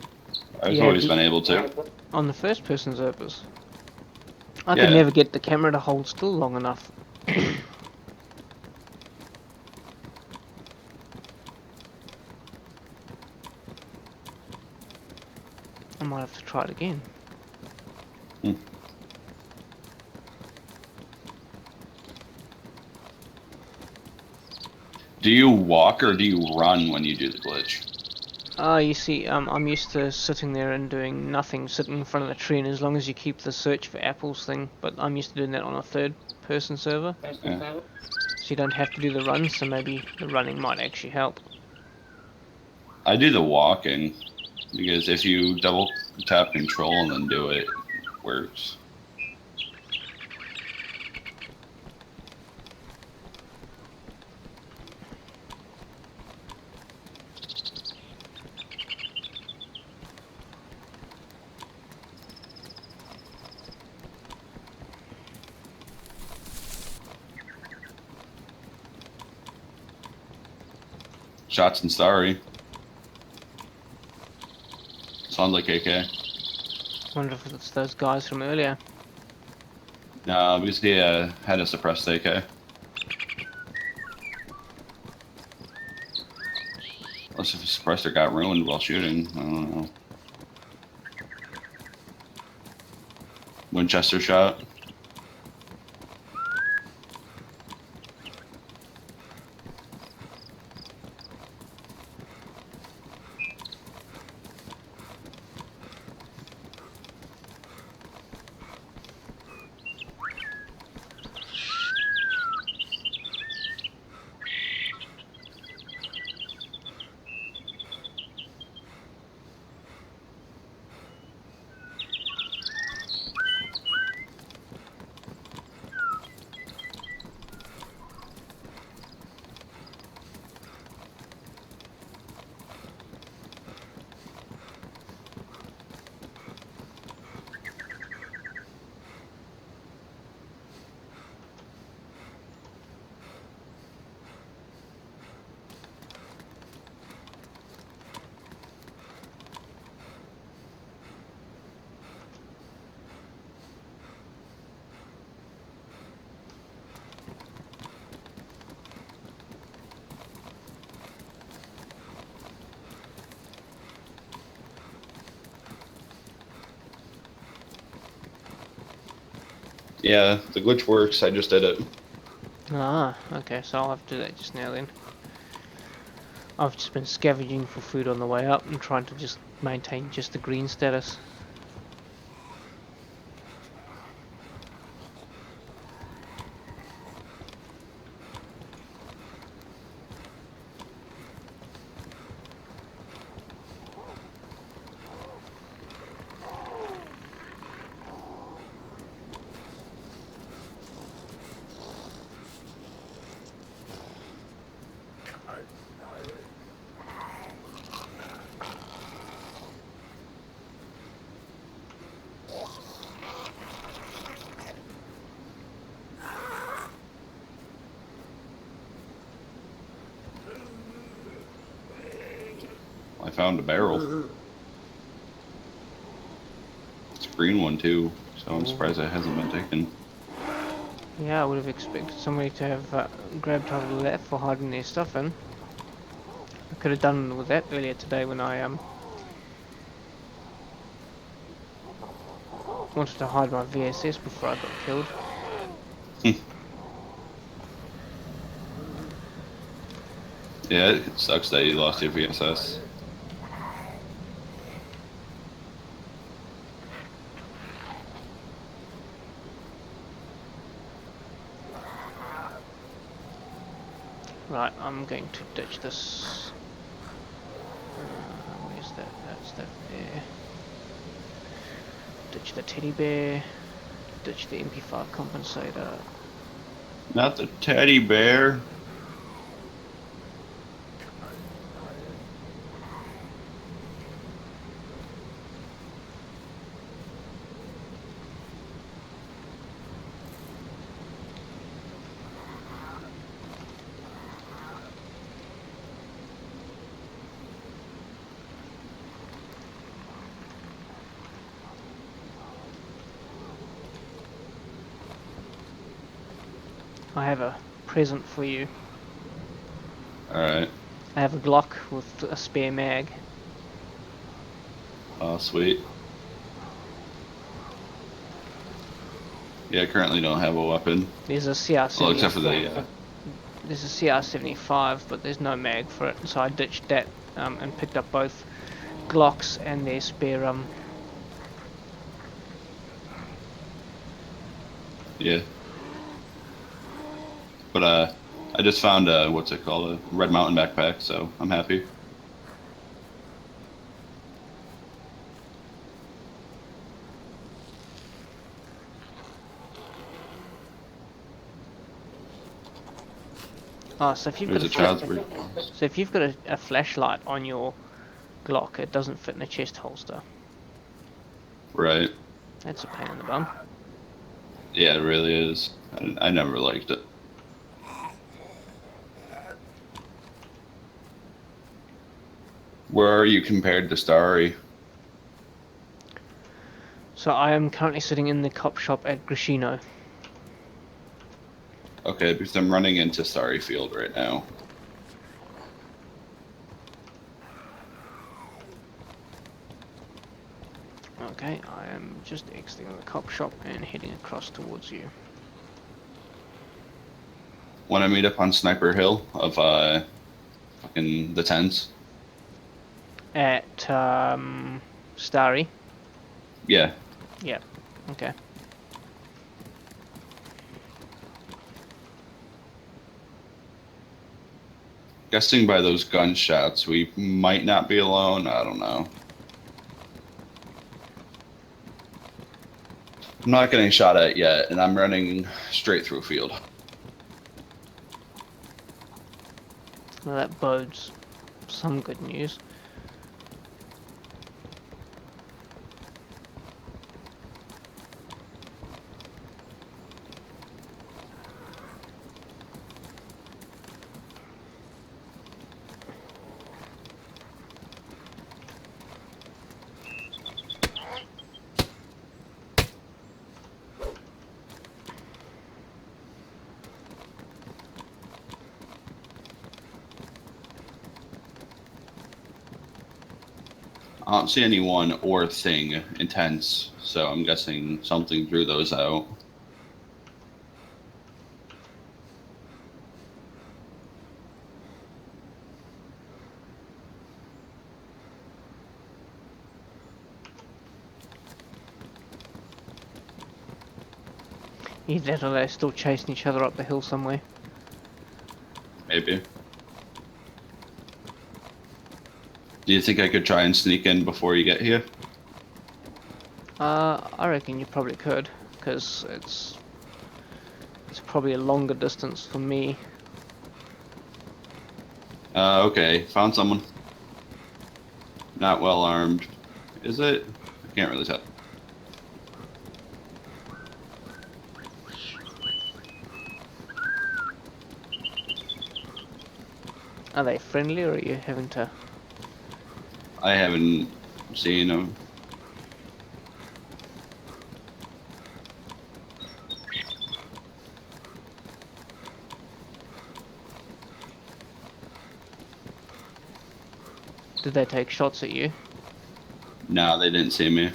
I've Yeah, always been able to. On the first person's Opus. I Yeah. could never get the camera to hold still long enough. I might have to try it again. Do you walk or do you run when you do the glitch? You see, I'm used to sitting there and doing nothing, sitting in front of the tree, and as long as you keep the search for apples thing, but I'm used to doing that on a third-person server, Yeah. so you don't have to do the run, so maybe the running might actually help. I do the walking because if you double tap control and then do it, it works. Shots and Starry. Sounds like AK. Wonder if it's those guys from earlier. No, because he had a suppressed AK. Unless if his suppressor got ruined while shooting. I don't know. Winchester shot. Yeah, the glitch works. I just did it. Ah, okay, so I'll have to do that just now then. I've just been scavenging for food on the way up and trying to just maintain just the green status. I found a barrel. It's a green one too, so I'm surprised it hasn't been taken. Yeah, I would have expected somebody to have grabbed hold of that for hiding their stuff in. I could have done with that earlier today when I wanted to hide my VSS before I got killed. Yeah, it sucks that you lost your VSS. Right, I'm going to ditch this. Where's that? That's that there. Ditch the teddy bear. Ditch the MP5 compensator. Not the teddy bear. I have a present for you. Alright. I have a Glock with a spare mag. Oh, sweet. Yeah, I currently don't have a weapon. There's a CR75. Well, except for the, There's a CR75, but there's no mag for it, so I ditched that and picked up both Glocks and their spare Yeah. But I just found what's it called, a Red Mountain backpack, so I'm happy. Oh, so if you've There's got a child's birth. so if you've got a flashlight on your Glock, it doesn't fit in a chest holster. Right. That's a pain in the bum. Yeah, it really is. I never liked it. Where are you compared to Starry? So I am currently sitting in the cop shop at Grishino. Okay, because I'm running into Starry Field right now. Okay, I am just exiting the cop shop and heading across towards you. Want to meet up on Sniper Hill of fucking the tens? At Starry. Yeah. Yeah. Okay. Guessing by those gunshots, we might not be alone. I don't know. I'm not getting shot at yet, and I'm running straight through a field. Well, that bodes some good news. I don't see anyone or thing intense, so I'm guessing something drew those out. Either that or they're still chasing each other up the hill somewhere. Maybe. Do you think I could try and sneak in before you get here? I reckon you probably could, because it's probably a longer distance for me. Okay, found someone. Not well armed. Is it? I can't really tell. Are they friendly, or are you having to... I haven't seen them. Did they take shots at you? No, they didn't see me.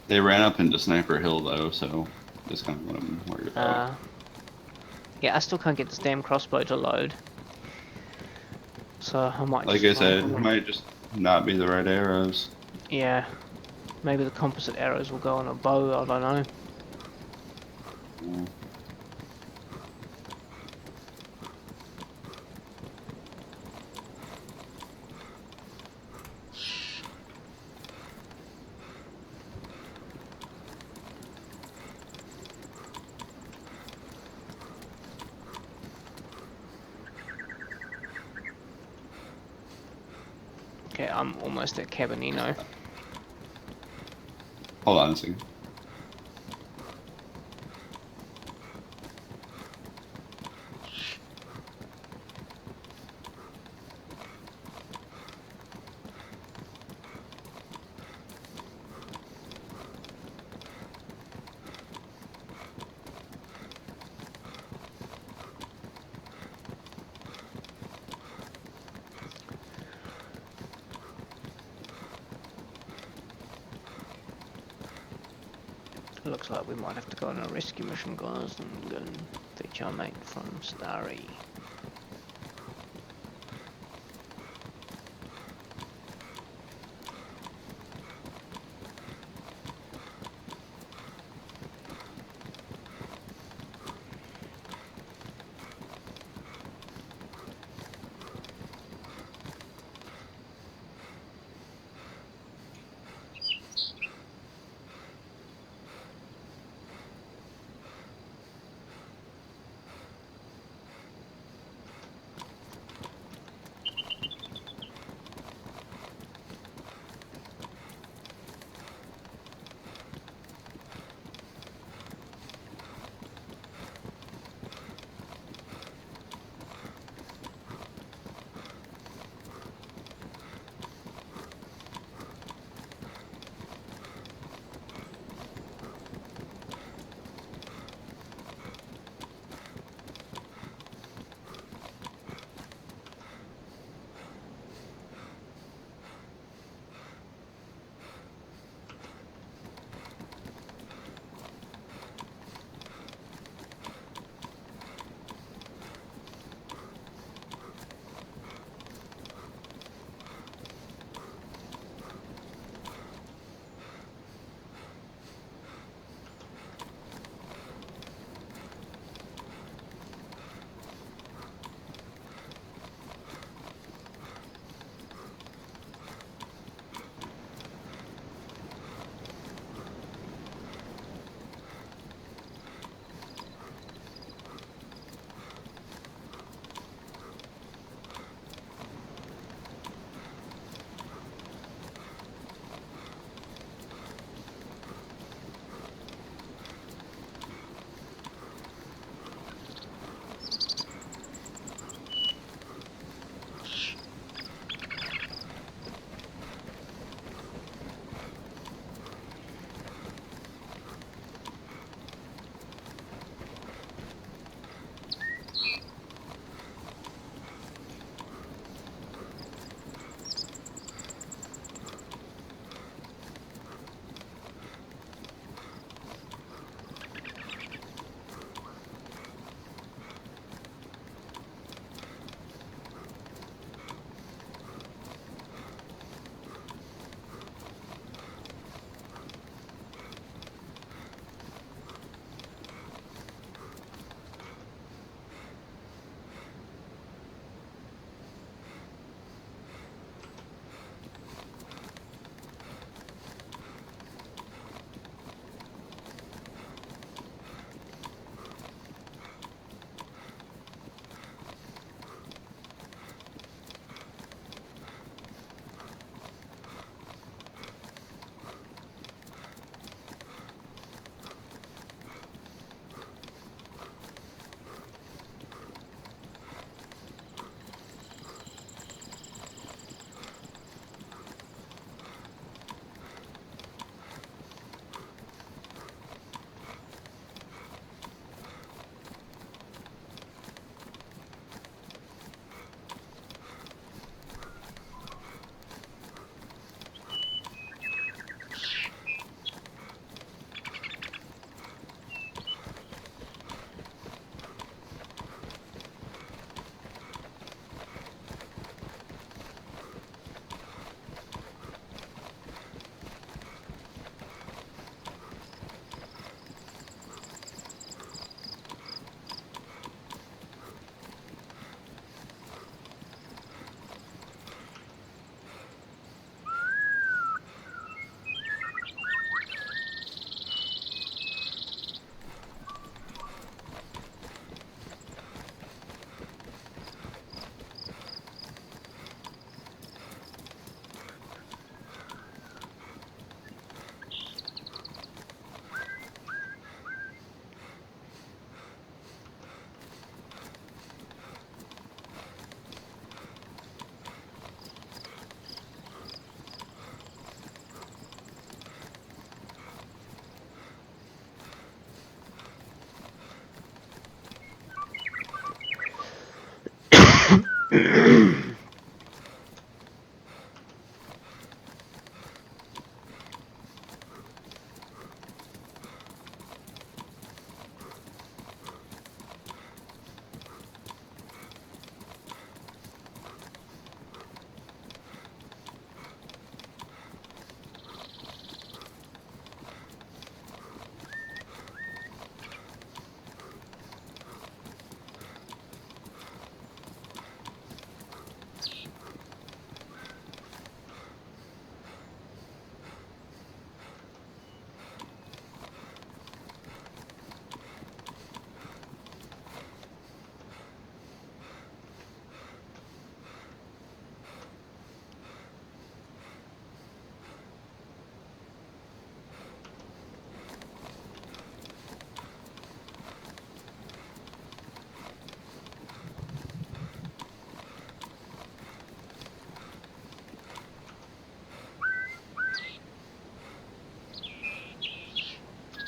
They ran up into Sniper Hill though, so that's kind of what I'm worried about. Yeah, I still can't get this damn crossbow to load. So I might Like I just said, it might just not be the right arrows. yeah. Maybe the composite arrows will go on a bow, I don't know. Yeah. Okay, I'm almost at Cabanino. Hold on a second. Looks like we might have to go on a rescue mission, guys, and go and fetch our mate from Starry.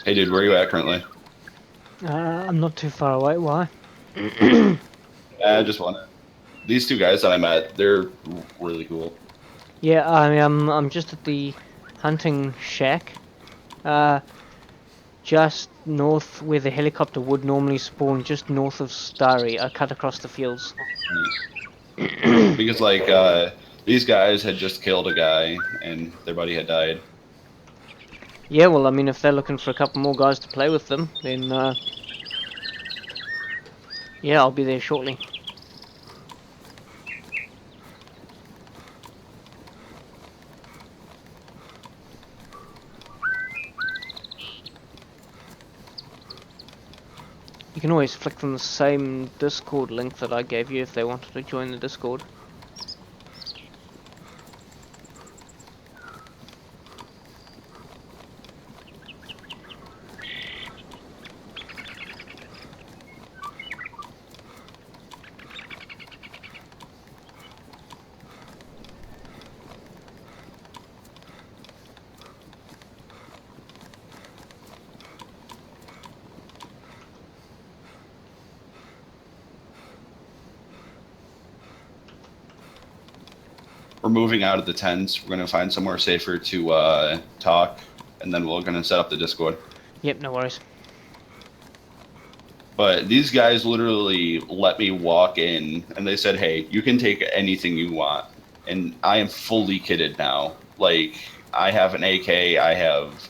Hey, dude, where are you at currently? I'm not too far away. Why? I just want these two guys that I met. They're really cool. Yeah, I mean, I'm just at the hunting shack, just north where the helicopter would normally spawn, just north of Starry. I cut across the fields. Because like these guys had just killed a guy and their buddy had died. Yeah, well, I mean, if they're looking for a couple more guys to play with them, then yeah, I'll be there shortly. You can always flick them the same Discord link that I gave you if they wanted to join the Discord. We're moving out of the tents. We're gonna find somewhere safer to talk, and then we're gonna set up the Discord. Yep, no worries. But these guys literally let me walk in, and they said, "Hey, you can take anything you want." And I am fully kitted now. Like I have an AK, I have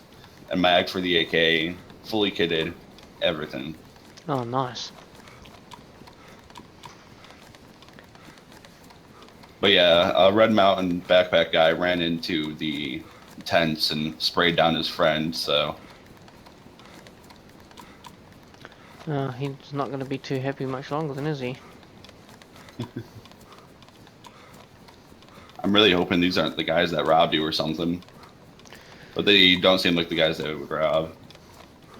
a mag for the AK, fully kitted, everything. Oh, nice. But yeah, a Red Mountain backpack guy ran into the tents and sprayed down his friend, so He's not going to be too happy much longer then, is he? I'm really hoping these aren't the guys that robbed you or something. But they don't seem like the guys that would rob.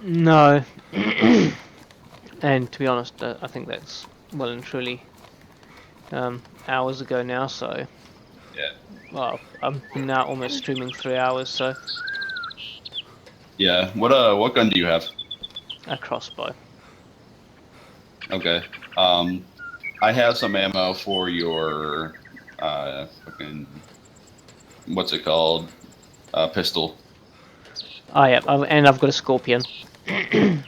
No. And to be honest, I think that's well and truly hours ago now, so... Yeah. Well, I'm now almost streaming 3 hours, so... Yeah. What gun do you have? A crossbow. Okay. I have some ammo for your fucking what's it called? Pistol. Oh yeah, and I've got a scorpion. Okay.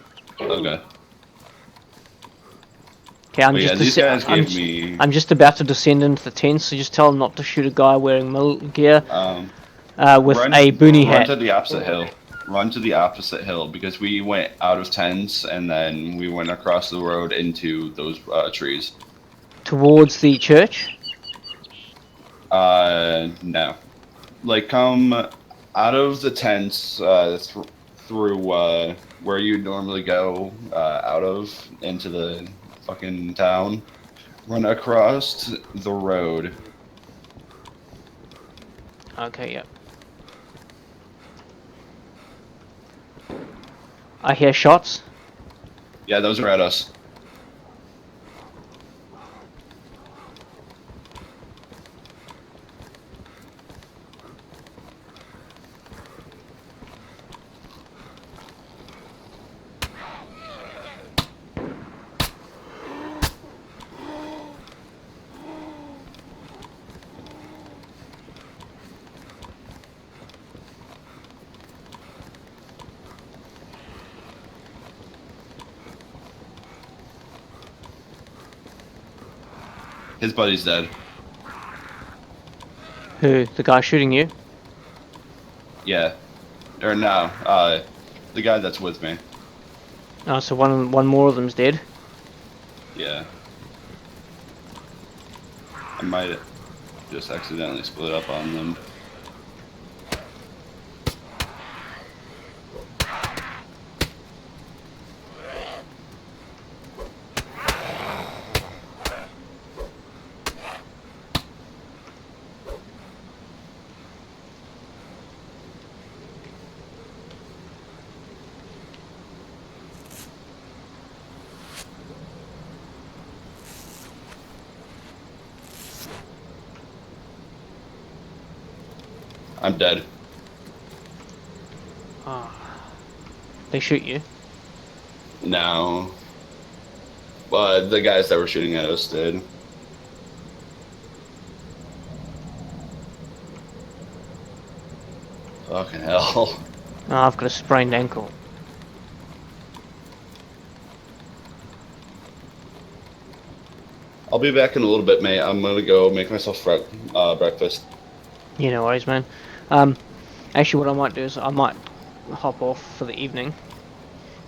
Okay, I'm But yeah, just these guys gave me. I'm just about to descend into the tent, so just tell them not to shoot a guy wearing mill gear with a boonie Run hat. to the opposite hill. Run to the opposite hill because we went out of tents and then we went across the road into those trees. Towards the church? No. Like come out of the tents through where you normally go out of into the fucking town. Run across the road. Okay, yep. I hear shots. Yeah, those are at us. His buddy's dead. Who? The guy shooting you? Yeah. Or no, the guy that's with me. Oh, so one more of them's dead. Yeah. I might just accidentally split up on them. I'm dead. Ah. They shoot you. No. But the guys that were shooting at us did. Fucking hell. Oh, I've got a sprained ankle. I'll be back in a little bit, mate. I'm gonna go make myself breakfast. Yeah, no worries, man. Actually, what I might do is I might hop off for the evening.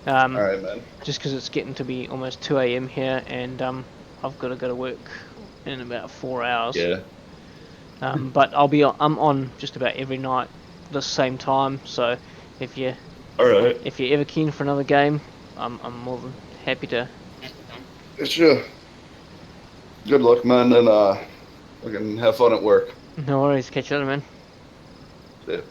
Alright, man. Just because it's getting to be almost 2 a.m. here, and I've got to go to work in about 4 hours. Yeah. But I'm on just about every night the same time. So if you're ever keen for another game, I'm more than happy to. Sure. Good luck, man, and we can have fun at work. No worries, catch you later, man. See ya.